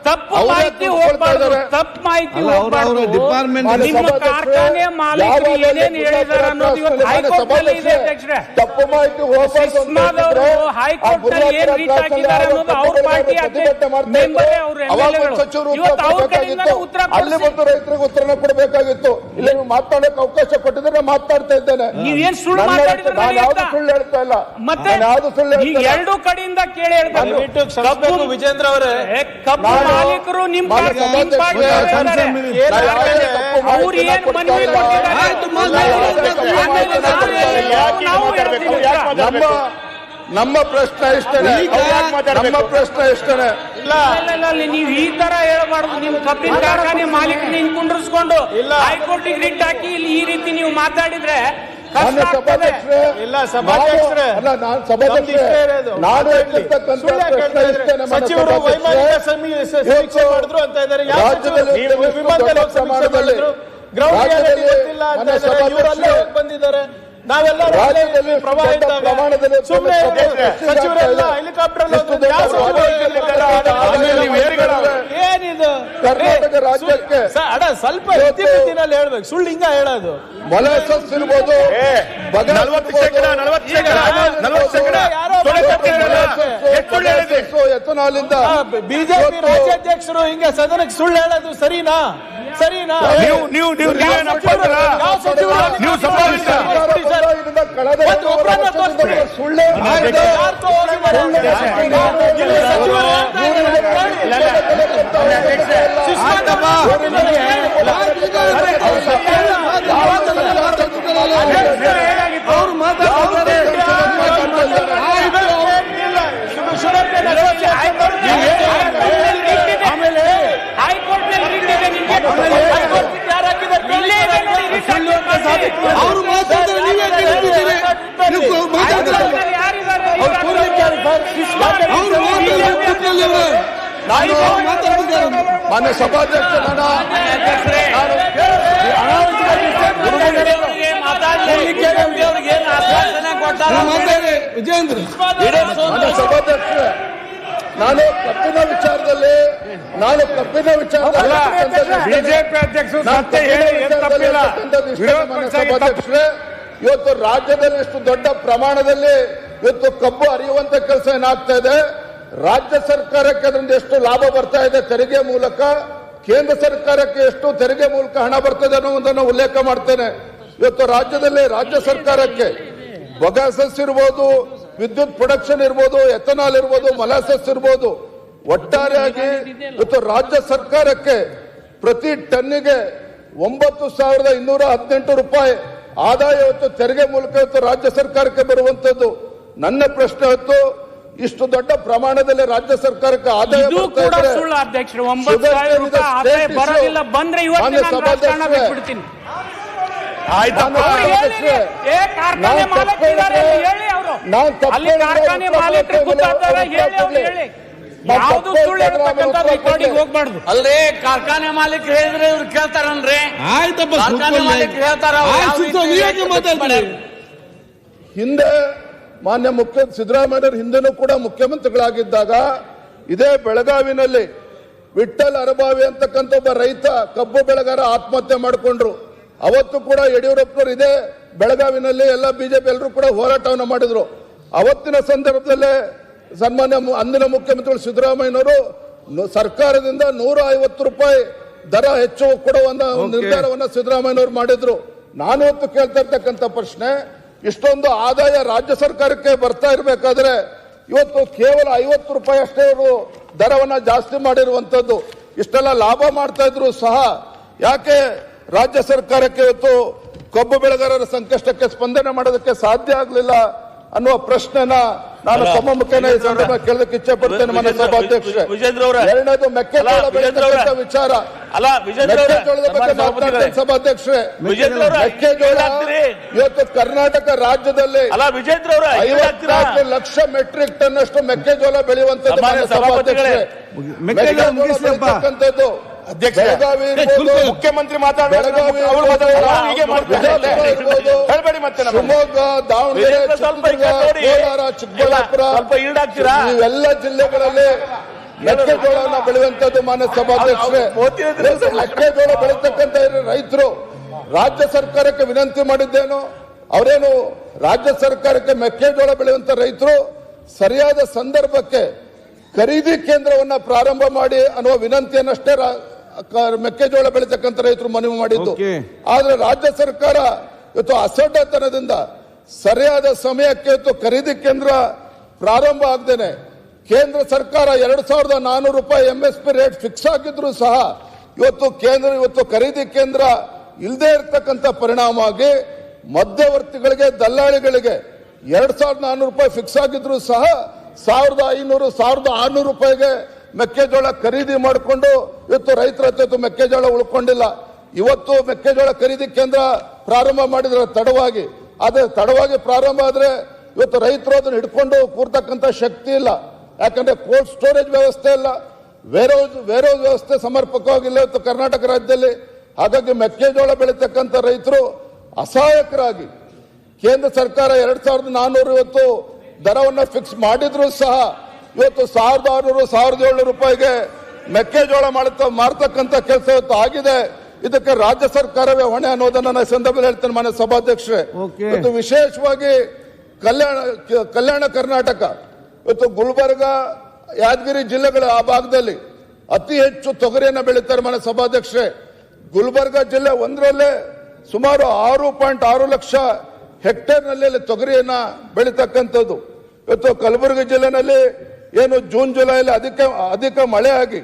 ತಪ್ಪು ಮಾಹಿತಿ ಹೋಗ್ಬಾರ್ದು, ತಪ್ಪು ಮಾಹಿತಿ ಹೋಗ್ಬಾರ್ದು. ನಿಮ್ಮ ಕಾರ್ಖಾನೆ ಮಾಲೀಕರು ಏನೇನು ಹೇಳಿದಾರೆ ಅನ್ನೋದು ಇವತ್ತು ಹೈಕೋರ್ಟ್ ನಲ್ಲಿ ಇದೆ ಅಧ್ಯಕ್ಷರೇ. ತಪ್ಪು ಮಾಹಿತಿ ಸಿಸ್ಮಾದವರು ಹೈಕೋರ್ಟ್ ನಲ್ಲಿ ಏನ್ ರೀಚ್ ಆಗಿದ್ದಾರೆ ಅನ್ನೋದು ಅವ್ರ ಪಾರ್ಟಿ ಮೆಂಬರೇ, ಅವ್ರ ಇವತ್ತು ಅವ್ರ ಕಡೆಯಿಂದ ಉತ್ತರ ಅಲ್ಲಿ ಬಂದು ರೈತರಿಗೆ ಉತ್ತರನ ಕೊಡಬೇಕಾಗಿತ್ತು. ಇಲ್ಲಿ ನೀವು ಮಾತಾಡೋಕೆ ಅವಕಾಶ ಕೊಟ್ಟಿದ್ರೆ ಮಾತಾಡ್ತಾ ಇದ್ದೇನೆ. ನೀವೇನ್ ಸುಳ್ಳು ಮಾತಾಡಿದ್ರೆ ಯಾವ್ದು ಸುಳ್ಳು ಹೇಳ್ತಾ ಇಲ್ಲ, ಮತ್ತೆ ಯಾವ್ದು ಸುಳ್ಳು ಹೇಳ್ತಾ ಇಲ್ಲ. ಎರಡು ಕಡೆಯಿಂದ ಕೇಳಿ ಹೇಳ್ತಾರೆ. ವಿಜೇಂದ್ರ ಅವರೇ, ಕಬ್ಬು ಮಾಲೀಕರು ನಿಮ್ ಅವ್ರು ಏನ್ ಮನವಿ ನಮ್ಮ ಪ್ರಶ್ನೆ ಇಷ್ಟನೇ, ನಮ್ಮ ಪ್ರಶ್ನೆ ಇಷ್ಟನೇ. ನೀವು ಈ ತರ ಹೇಳ್ಬಾರ್ದು. ನಿಮ್ ಕಬ್ಬಿನ ಕಾರ್ಖಾನೆ ಮಾಲೀಕರು ನಿನ್ ಕುಂಡ್ರಿಸ್ಕೊಂಡು ಹೈಕೋರ್ಟಿಗೆ ರಿಟ್ ಹಾಕಿ ಇಲ್ಲಿ ಈ ರೀತಿ ನೀವು ಮಾತಾಡಿದ್ರೆ ಸಚಿವರು ವೈಮಾನಿಕ ಸಮೀಕ್ಷೆ ಮಾಡಿದ್ರು ಅಂತ ಇದ್ದಾರೆ. ಬಂದಿದ್ದಾರೆ. ನಾವೆಲ್ಲರೂ ಪ್ರವಾಹ ಸಚಿವರೆಲ್ಲ ಹೆಲಿಕಾಪ್ಟರ್ ಏನಿದು ಕರ್ನಾಟಕ ರಾಜ್ಯಕ್ಕೆ ಸ್ವಲ್ಪ ಇತಿಮಿತಿನಲ್ಲಿ ಹೇಳ್ಬೇಕು. ಸುಳ್ಳು ಹಿಂಗ ಹೇಳೋದು. ಮೊಲಾಸಸ್ ಇರ್ಬೋದು, ಎಥನಾಲಿಂದ ಬಿಜೆಪಿ ರಾಜ್ಯಾಧ್ಯಕ್ಷರು ಹಿಂಗ ಸದನಕ್ಕೆ ಸುಳ್ಳು ಹೇಳೋದು ಸರಿನಾ? ಸರಿನಾ? ಸುಳ್ಳೆ ಮಾನ್ಯ ಸಭಾಧ್ಯಕ್ಷ, ವಿಜೇಂದ್ರ ಸಭಾಧ್ಯಕ್ಷ, ನಾನು ಕಬ್ಬಿನ ವಿಚಾರದಲ್ಲಿ ಬಿಜೆಪಿ ಅಧ್ಯಕ್ಷರು ಸಭಾಧ್ಯಕ್ಷರೇ, ಇವತ್ತು ರಾಜ್ಯದಲ್ಲಿ ಇಷ್ಟು ದೊಡ್ಡ ಪ್ರಮಾಣದಲ್ಲಿ ಇವತ್ತು ಕಬ್ಬು ಹರಿಯುವಂತ ಕೆಲಸ ಏನಾಗ್ತಾ ಇದೆ, ರಾಜ್ಯ ಸರ್ಕಾರಕ್ಕೆ ಅದರಿಂದ ಎಷ್ಟು ಲಾಭ ಬರ್ತಾ ಇದೆ ತೆರಿಗೆ ಮೂಲಕ, ಕೇಂದ್ರ ಸರ್ಕಾರಕ್ಕೆ ಎಷ್ಟು ತೆರಿಗೆ ಮೂಲಕ ಹಣ ಬರ್ತದೆ ಅನ್ನೋದನ್ನು ಉಲ್ಲೇಖ ಮಾಡ್ತೇನೆ. ಇವತ್ತು ರಾಜ್ಯದಲ್ಲಿ ರಾಜ್ಯ ಸರ್ಕಾರಕ್ಕೆ ಬಗಾಸಸ್ ಇರ್ಬೋದು, ವಿದ್ಯುತ್ ಪ್ರೊಡಕ್ಷನ್ ಇರ್ಬೋದು, ಎಥನಾಲ್ ಇರ್ಬೋದು, ಮೊಲಾಸಸ್ ಇರ್ಬೋದು, ಒಟ್ಟಾರೆಯಾಗಿ ಇವತ್ತು ರಾಜ್ಯ ಸರ್ಕಾರಕ್ಕೆ ಪ್ರತಿ ಟನ್ನಿಗೆ 9,218 ರೂಪಾಯಿ ಆದಾಯ ಇವತ್ತು ತೆರಿಗೆ ಮೂಲಕ ಇವತ್ತು ರಾಜ್ಯ ಸರ್ಕಾರಕ್ಕೆ ಬರುವಂತದ್ದು. ನನ್ನ ಪ್ರಶ್ನೆ ಹೊತ್ತು ಇಷ್ಟು ದೊಡ್ಡ ಪ್ರಮಾಣದಲ್ಲಿ ರಾಜ್ಯ ಸರ್ಕಾರಕ್ಕೆ ಆದಾಯ ಹೋಗ್ಬಾರ್ದು ಅಲ್ರಿ. ಕಾರ್ಖಾನೆ ಮಾಲೀಕರು ಹೇಳಿದ್ರೆ ಇವ್ರು ಕೇಳ್ತಾರನ್ರಿ. ಕಾರ್ಖಾನೆ ಮಾಲೀಕರು ಹೇಳ್ತಾರ. ಹಿಂದೆ ಮಾನ್ಯ ಸಿದ್ದರಾಮಯ್ಯರು ಹಿಂದೆನೂ ಕೂಡ ಮುಖ್ಯಮಂತ್ರಿಗಳಾಗಿದ್ದಾಗ ಇದೇ ಬೆಳಗಾವಿನಲ್ಲಿ ವಿಠ್ಠಲ್ ಅರಬಾವಿ ಅಂತಕ್ಕಂಥ ಒಬ್ಬ ರೈತ ಕಬ್ಬು ಬೆಳೆಗಾರ ಆತ್ಮಹತ್ಯೆ ಮಾಡಿಕೊಂಡ್ರು. ಅವತ್ತು ಕೂಡ ಯಡಿಯೂರಪ್ಪನವರು ಇದೇ ಬೆಳಗಾವಿನಲ್ಲಿ ಎಲ್ಲ ಬಿಜೆಪಿ ಎಲ್ಲರೂ ಕೂಡ ಹೋರಾಟವನ್ನು ಮಾಡಿದ್ರು. ಅವತ್ತಿನ ಸಂದರ್ಭದಲ್ಲೇ ಸನ್ಮಾನ್ಯ ಅಂದಿನ ಮುಖ್ಯಮಂತ್ರಿಗಳು ಸಿದ್ದರಾಮಯ್ಯನವರು ಸರ್ಕಾರದಿಂದ 150 ರೂಪಾಯಿ ದರ ಹೆಚ್ಚು ಕೊಡುವ ನಿರ್ಧಾರವನ್ನು ಸಿದ್ದರಾಮಯ್ಯನವರು ಮಾಡಿದ್ರು. ನಾನು ಇವತ್ತು ಕೇಳ್ತಾ ಇರ್ತಕ್ಕಂಥ ಪ್ರಶ್ನೆ, ಇಷ್ಟೊಂದು ಆದಾಯ ರಾಜ್ಯ ಸರ್ಕಾರಕ್ಕೆ ಬರ್ತಾ ಇರಬೇಕಾದ್ರೆ ಇವತ್ತು ಕೇವಲ 50 ರೂಪಾಯಿ ಅಷ್ಟೇ ದರವನ್ನ ಜಾಸ್ತಿ ಮಾಡಿರುವಂತದ್ದು. ಇಷ್ಟೆಲ್ಲ ಲಾಭ ಮಾಡ್ತಾ ಇದ್ರು ಸಹ ಯಾಕೆ ರಾಜ್ಯ ಸರ್ಕಾರಕ್ಕೆ ಇವತ್ತು ಕಬ್ಬು ಬೆಳೆಗಾರರ ಸಂಕಷ್ಟಕ್ಕೆ ಸ್ಪಂದನೆ ಮಾಡೋದಕ್ಕೆ ಸಾಧ್ಯ ಆಗಲಿಲ್ಲ ಅನ್ನುವ ಪ್ರಶ್ನೆನ ನಾನು ತಮ್ಮ ಮುಖೇನ ಈ ಸಂದರ್ಭ ಕೇಳೋದಕ್ಕೆ ಇಚ್ಛೆ ಪಡ್ತೇನೆ ಮನೆ ಸಭಾಧ್ಯಕ್ಷರೇ. ಎರಡನೇದು ಮೆಕ್ಕೆಜೋಳ ಬೆಳೆದ ವಿಚಾರ ಅಲ್ಲ ಮೆಕ್ಕೆಜೋಳದ ಬಗ್ಗೆ ಮಾತನಾಡ್ತೇನೆ ಸಭಾಧ್ಯಕ್ಷರೇ. ಮೆಕ್ಕೆಜೋಳ ಇವತ್ತು ಕರ್ನಾಟಕ ರಾಜ್ಯದಲ್ಲಿ 54 ಲಕ್ಷ ಮೆಟ್ರಿಕ್ ಟನ್ ಅಷ್ಟು ಮೆಕ್ಕೆಜೋಳ ಬೆಳೆಯುವಂತದ್ದು ಸಭಾಧ್ಯಕ್ಷರೇ. ಬೆಳೆಯುವಂತದ್ದು ಬೆಳಗಾವಿ ಮುಖ್ಯಮಂತ್ರಿ ಶಿವಮೊಗ್ಗ, ದಾವಣಗೆರೆ, ಕೋಲಾರ, ಚಿಕ್ಕಬಳ್ಳಾಪುರ ಇವೆಲ್ಲ ಜಿಲ್ಲೆಗಳಲ್ಲಿ ಮೆಕ್ಕೆಜೋಳನ ಬೆಳೆಯುವಂತದ್ದು ಮಾನ್ಯ ಸಭಾಧ್ಯಕ್ಷರೇ. ಮೆಕ್ಕೆಜೋಳ ಬೆಳೀತಕ್ಕಂತ ರೈತರು ರಾಜ್ಯ ಸರ್ಕಾರಕ್ಕೆ ವಿನಂತಿ ಮಾಡಿದ್ದೇನು, ಅವರೇನು ರಾಜ್ಯ ಸರ್ಕಾರಕ್ಕೆ ಮೆಕ್ಕೆಜೋಳ ಬೆಳೆಯುವಂತ ರೈತರು ಸರಿಯಾದ ಸಂದರ್ಭಕ್ಕೆ ಖರೀದಿ ಕೇಂದ್ರವನ್ನ ಪ್ರಾರಂಭ ಮಾಡಿ ಅನ್ನುವ ವಿನಂತಿಯನ್ನಷ್ಟೇ ಮೆಕ್ಕೆಜೋಳ ಬೆಳೀತಕ್ಕಂಥ ರೈತರು ಮನವಿ ಮಾಡಿದ್ದು. ಆದ್ರೆ ರಾಜ್ಯ ಸರ್ಕಾರ ಇವತ್ತು ಅಸಡ್ಡತನದಿಂದ ಸರಿಯಾದ ಸಮಯಕ್ಕೆ ಇವತ್ತು ಖರೀದಿ ಕೇಂದ್ರ ಪ್ರಾರಂಭ ಆಗದೇನೆ ಕೇಂದ್ರ ಸರ್ಕಾರ 2400 ರೂಪಾಯಿ MSP ರೇಟ್ ಫಿಕ್ಸ್ ಆಗಿದ್ರು ಸಹ ಇವತ್ತು ಖರೀದಿ ಕೇಂದ್ರ ಇಲ್ಲದೆ ಇರತಕ್ಕಂಥ ಪರಿಣಾಮವಾಗಿ ಮಧ್ಯವರ್ತಿಗಳಿಗೆ, ದಲ್ಲಾಳಿಗಳಿಗೆ 2400 ರೂಪಾಯಿ ಫಿಕ್ಸ್ ಆಗಿದ್ರು ಸಹ 1500, 1600 ರೂಪಾಯಿಗೆ ಮೆಕ್ಕೆಜೋಳ ಖರೀದಿ ಮಾಡಿಕೊಂಡು ಇವತ್ತು ರೈತರ ಹತ್ರ ಮೆಕ್ಕೆಜೋಳ ಉಳ್ಕೊಂಡಿಲ್ಲ. ಇವತ್ತು ಮೆಕ್ಕೆಜೋಳ ಖರೀದಿ ಕೇಂದ್ರ ಪ್ರಾರಂಭ ಮಾಡಿದ್ರೆ ತಡವಾಗಿ, ಆದ್ರೆ ತಡವಾಗಿ ಪ್ರಾರಂಭ ಆದ್ರೆ ಇವತ್ತು ರೈತರು ಅದನ್ನು ಹಿಡ್ಕೊಂಡು ಕೂರ್ತಕ್ಕಂಥ ಶಕ್ತಿ ಇಲ್ಲ. ಯಾಕಂದ್ರೆ ಕೋಲ್ಡ್ ಸ್ಟೋರೇಜ್ ವ್ಯವಸ್ಥೆ ಇಲ್ಲ, ವೇರೋಸ್ ವ್ಯವಸ್ಥೆ ಸಮರ್ಪಕವಾಗಿಲ್ಲ ಇವತ್ತು ಕರ್ನಾಟಕ ರಾಜ್ಯದಲ್ಲಿ. ಹಾಗಾಗಿ ಮೆಕ್ಕೆಜೋಳ ಬೆಳೀತಕ್ಕಂಥ ರೈತರು ಅಸಹಾಯಕರಾಗಿ ಕೇಂದ್ರ ಸರ್ಕಾರ 2400 ಇವತ್ತು ದರವನ್ನ ಫಿಕ್ಸ್ ಮಾಡಿದ್ರು ಸಹ ಇವತ್ತು 1600, 1700 ರೂಪಾಯಿಗೆ ಮೆಕ್ಕೆಜೋಳ ಮಾರ್ತಕ್ಕಂಥ ಕೆಲಸ ಇವತ್ತು ಆಗಿದೆ. ಇದಕ್ಕೆ ರಾಜ್ಯ ಸರ್ಕಾರವೇ ಹೊಣೆ ಅನ್ನೋದನ್ನ ನಾನು ಸಂದರ್ಭದಲ್ಲಿ ಹೇಳ್ತೇನೆ ಮಾನ್ಯ ಸಭಾಧ್ಯಕ್ಷರೇ. ಇವತ್ತು ವಿಶೇಷವಾಗಿ ಕಲ್ಯಾಣ ಕರ್ನಾಟಕ, ಇವತ್ತು ಗುಲ್ಬರ್ಗ, ಯಾದಗಿರಿ ಜಿಲ್ಲೆಗಳ ಆ ಭಾಗದಲ್ಲಿ ಅತಿ ಹೆಚ್ಚು ತೊಗರಿಯನ್ನ ಬೆಳೀತಾರೆ ಮಾನ್ಯ ಸಭಾಧ್ಯಕ್ಷರೇ. ಗುಲ್ಬರ್ಗ ಜಿಲ್ಲೆ ಒಂದರಲ್ಲೇ ಸುಮಾರು 6.6 ಲಕ್ಷ ಹೆಕ್ಟೇರ್ನಲ್ಲಿ ತೊಗರಿಯನ್ನ ಬೆಳೀತಕ್ಕಂಥದ್ದು. ಇವತ್ತು ಕಲಬುರಗಿ ಜಿಲ್ಲೆನಲ್ಲಿ ಏನು ಜೂನ್ ಜುಲೈಲಿ ಅಧಿಕ ಮಳೆ ಆಗಿ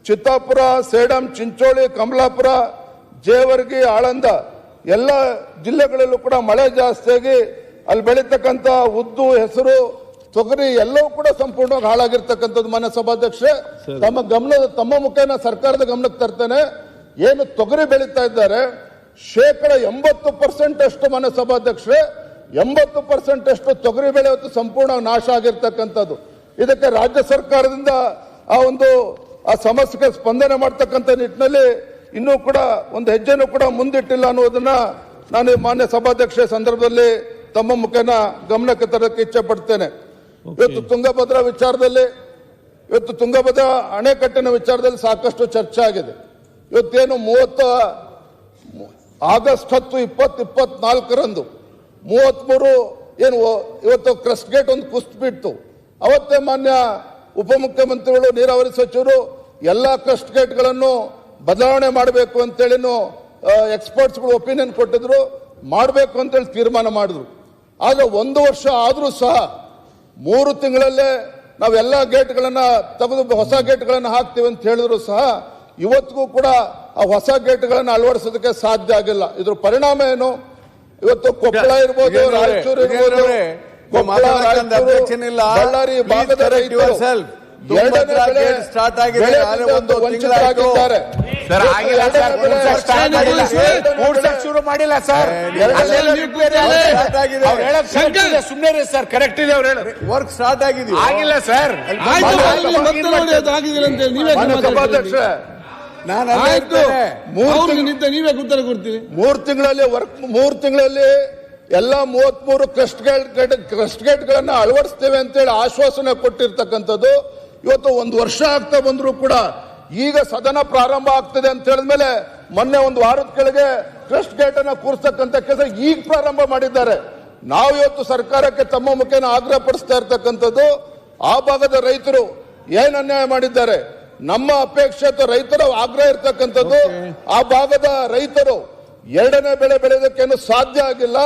ಚಿತ್ತಾಪುರ, ಸೇಡಂ, ಚಿಂಚೋಳಿ, ಕಮಲಾಪುರ, ಜೇವರ್ಗಿ, ಆಳಂದ ಎಲ್ಲ ಜಿಲ್ಲೆಗಳಲ್ಲೂ ಕೂಡ ಮಳೆ ಜಾಸ್ತಿಯಾಗಿ ಅಲ್ಲಿ ಬೆಳೀತಕ್ಕಂಥ ಉದ್ದು, ಹೆಸರು, ತೊಗರಿ ಎಲ್ಲವೂ ಕೂಡ ಸಂಪೂರ್ಣವಾಗಿ ಹಾಳಾಗಿರ್ತಕ್ಕಂಥದ್ದು. ಮಾನ್ಯ ಸಭಾಧ್ಯಕ್ಷರೇ, ತಮ್ಮ ಮುಖೇನ ಸರ್ಕಾರದ ಗಮನಕ್ಕೆ ತರ್ತೇನೆ. ಏನು ತೊಗರಿ ಬೆಳೀತಾ ಇದ್ದಾರೆ 80% ಅಷ್ಟು ಮಾನ್ಯ ಸಭಾಧ್ಯಕ್ಷರೇ 80% ಅಷ್ಟು ತೊಗರಿ ಬೆಳೆ ಹೊತ್ತು ಸಂಪೂರ್ಣ ನಾಶ ಆಗಿರ್ತಕ್ಕಂಥದ್ದು. ಇದಕ್ಕೆ ರಾಜ್ಯ ಸರ್ಕಾರದಿಂದ ಆ ಸಮಸ್ಯೆಗೆ ಸ್ಪಂದನೆ ಮಾಡ್ತಕ್ಕಂಥ ನಿಟ್ಟಿನಲ್ಲಿ ಇನ್ನೂ ಕೂಡ ಒಂದು ಹೆಜ್ಜೆನೂ ಕೂಡ ಮುಂದಿಟ್ಟಿಲ್ಲ ಅನ್ನೋದನ್ನ ನಾನು ಮಾನ್ಯ ಸಭಾಧ್ಯಕ್ಷ ಸಂದರ್ಭದಲ್ಲಿ ತಮ್ಮ ಮುಖೇನ ಗಮನಕ್ಕೆ ತರಕ್ಕೆ ಇಚ್ಛೆ ಪಡ್ತೇನೆ. ಇವತ್ತು ತುಂಗಭದ್ರಾ ಅಣೆಕಟ್ಟಿನ ವಿಚಾರದಲ್ಲಿ ಸಾಕಷ್ಟು ಚರ್ಚೆ ಆಗಿದೆ. ಇವತ್ತೇನು ಆಗಸ್ಟ್ 10, 2024 33 ಏನು ಇವತ್ತು ಕ್ರಸ್ಟ್ ಗೇಟ್ ಒಂದು ಕುಸಿದು ಬಿಟ್ಟು ಅವತ್ತೇ ಮಾನ್ಯ ಉಪಮುಖ್ಯಮಂತ್ರಿಗಳು, ನೀರಾವರಿ ಸಚಿವರು ಎಲ್ಲ ಕ್ರಸ್ಟ್ ಗೇಟ್ಗಳನ್ನು ಬದಲಾವಣೆ ಮಾಡಬೇಕು ಅಂತೇಳಿ ಎಕ್ಸ್ಪರ್ಟ್ಸ್ಗಳು ಒಪಿನಿಯನ್ ಕೊಟ್ಟಿದ್ರು, ಮಾಡಬೇಕು ಅಂತೇಳಿ ತೀರ್ಮಾನ ಮಾಡಿದ್ರು. ಆದ್ರೆ 1 ವರ್ಷ ಆದ್ರೂ ಸಹ 3 ತಿಂಗಳಲ್ಲೇ ನಾವೆಲ್ಲ ಗೇಟ್ಗಳನ್ನ ತೆಗೆದು ಹೊಸ ಗೇಟ್ಗಳನ್ನ ಹಾಕ್ತೀವಿ ಅಂತ ಹೇಳಿದ್ರು ಸಹ ಇವತ್ತಿಗೂ ಕೂಡ ಆ ಹೊಸ ಗೇಟ್ಗಳನ್ನು ಅಳವಡಿಸೋದಕ್ಕೆ ಸಾಧ್ಯ ಆಗಿಲ್ಲ. ಇದ್ರ ಪರಿಣಾಮ ಏನು? ಇವತ್ತು ಕೊಪ್ಪಳ ಇರ್ಬೋದು, ರಾಯಚೂರು ಇರ್ಬೋದು, ಬಳ್ಳಾರಿ ಭಾಗದ ರೈತರು ಸ್ಟಾರ್ಟ್ ಆಗಿದೆ. ವಂಚಿತರಾಗಿದ್ದಾರೆ. ಶುರು ಮಾಡಿಲ್ಲ ಸರ್, ಸುಮ್ಮನೆ ಸರ್, ಕರೆಕ್ಟ್ ಇದೆ ಅವ್ರು ಹೇಳೋದು. ವರ್ಕ್ ಸ್ಟಾರ್ಟ್ ಆಗಿದೆ, ಆಗಿಲ್ಲ ಸರ್. ನೀವೇ ಉತ್ತರ ಕೊಡ್ತೀವಿ. 3 ತಿಂಗಳಲ್ಲಿ ಎಲ್ಲ 33 ಕ್ರಸ್ಟ್ ಗೇಟ್ಗಳನ್ನ ಅಳವಡಿಸ್ತೇವೆ ಅಂತೇಳಿ ಆಶ್ವಾಸನೆ ಕೊಟ್ಟಿರ್ತಕ್ಕಂಥದ್ದು. ಇವತ್ತು 1 ವರ್ಷ ಆಗ್ತಾ ಬಂದ್ರು ಕೂಡ ಈಗ ಸದನ ಪ್ರಾರಂಭ ಆಗ್ತದೆ ಅಂತ ಹೇಳಿದ್ಮೇಲೆ ಮೊನ್ನೆ 1 ವಾರದ ಕೆಳಗೆ ಕ್ರಸ್ಟ್ ಗೇಟ್ ಅನ್ನ ಕೂರಿಸ್ತಕ್ಕಂಥ ಕೆಲಸ ಈಗ ಪ್ರಾರಂಭ ಮಾಡಿದ್ದಾರೆ. ನಾವು ಇವತ್ತು ಸರ್ಕಾರಕ್ಕೆ ತಮ್ಮ ಮುಖೇನ ಆಗ್ರಹ ಪಡಿಸ್ತಾ ಇರ್ತಕ್ಕಂಥದ್ದು, ಆ ಭಾಗದ ರೈತರು ಏನ್ ಅನ್ಯಾಯ ಮಾಡಿದ್ದಾರೆ, ನಮ್ಮ ಅಪೇಕ್ಷೆ ರೈತರ ಆಗ್ರಹ ಇರ್ತಕ್ಕಂಥದ್ದು, ಆ ಭಾಗದ ರೈತರು 2ನೇ ಬೆಳೆ ಬೆಳೆಯೋದಕ್ಕೇನು ಸಾಧ್ಯ ಆಗಿಲ್ಲ.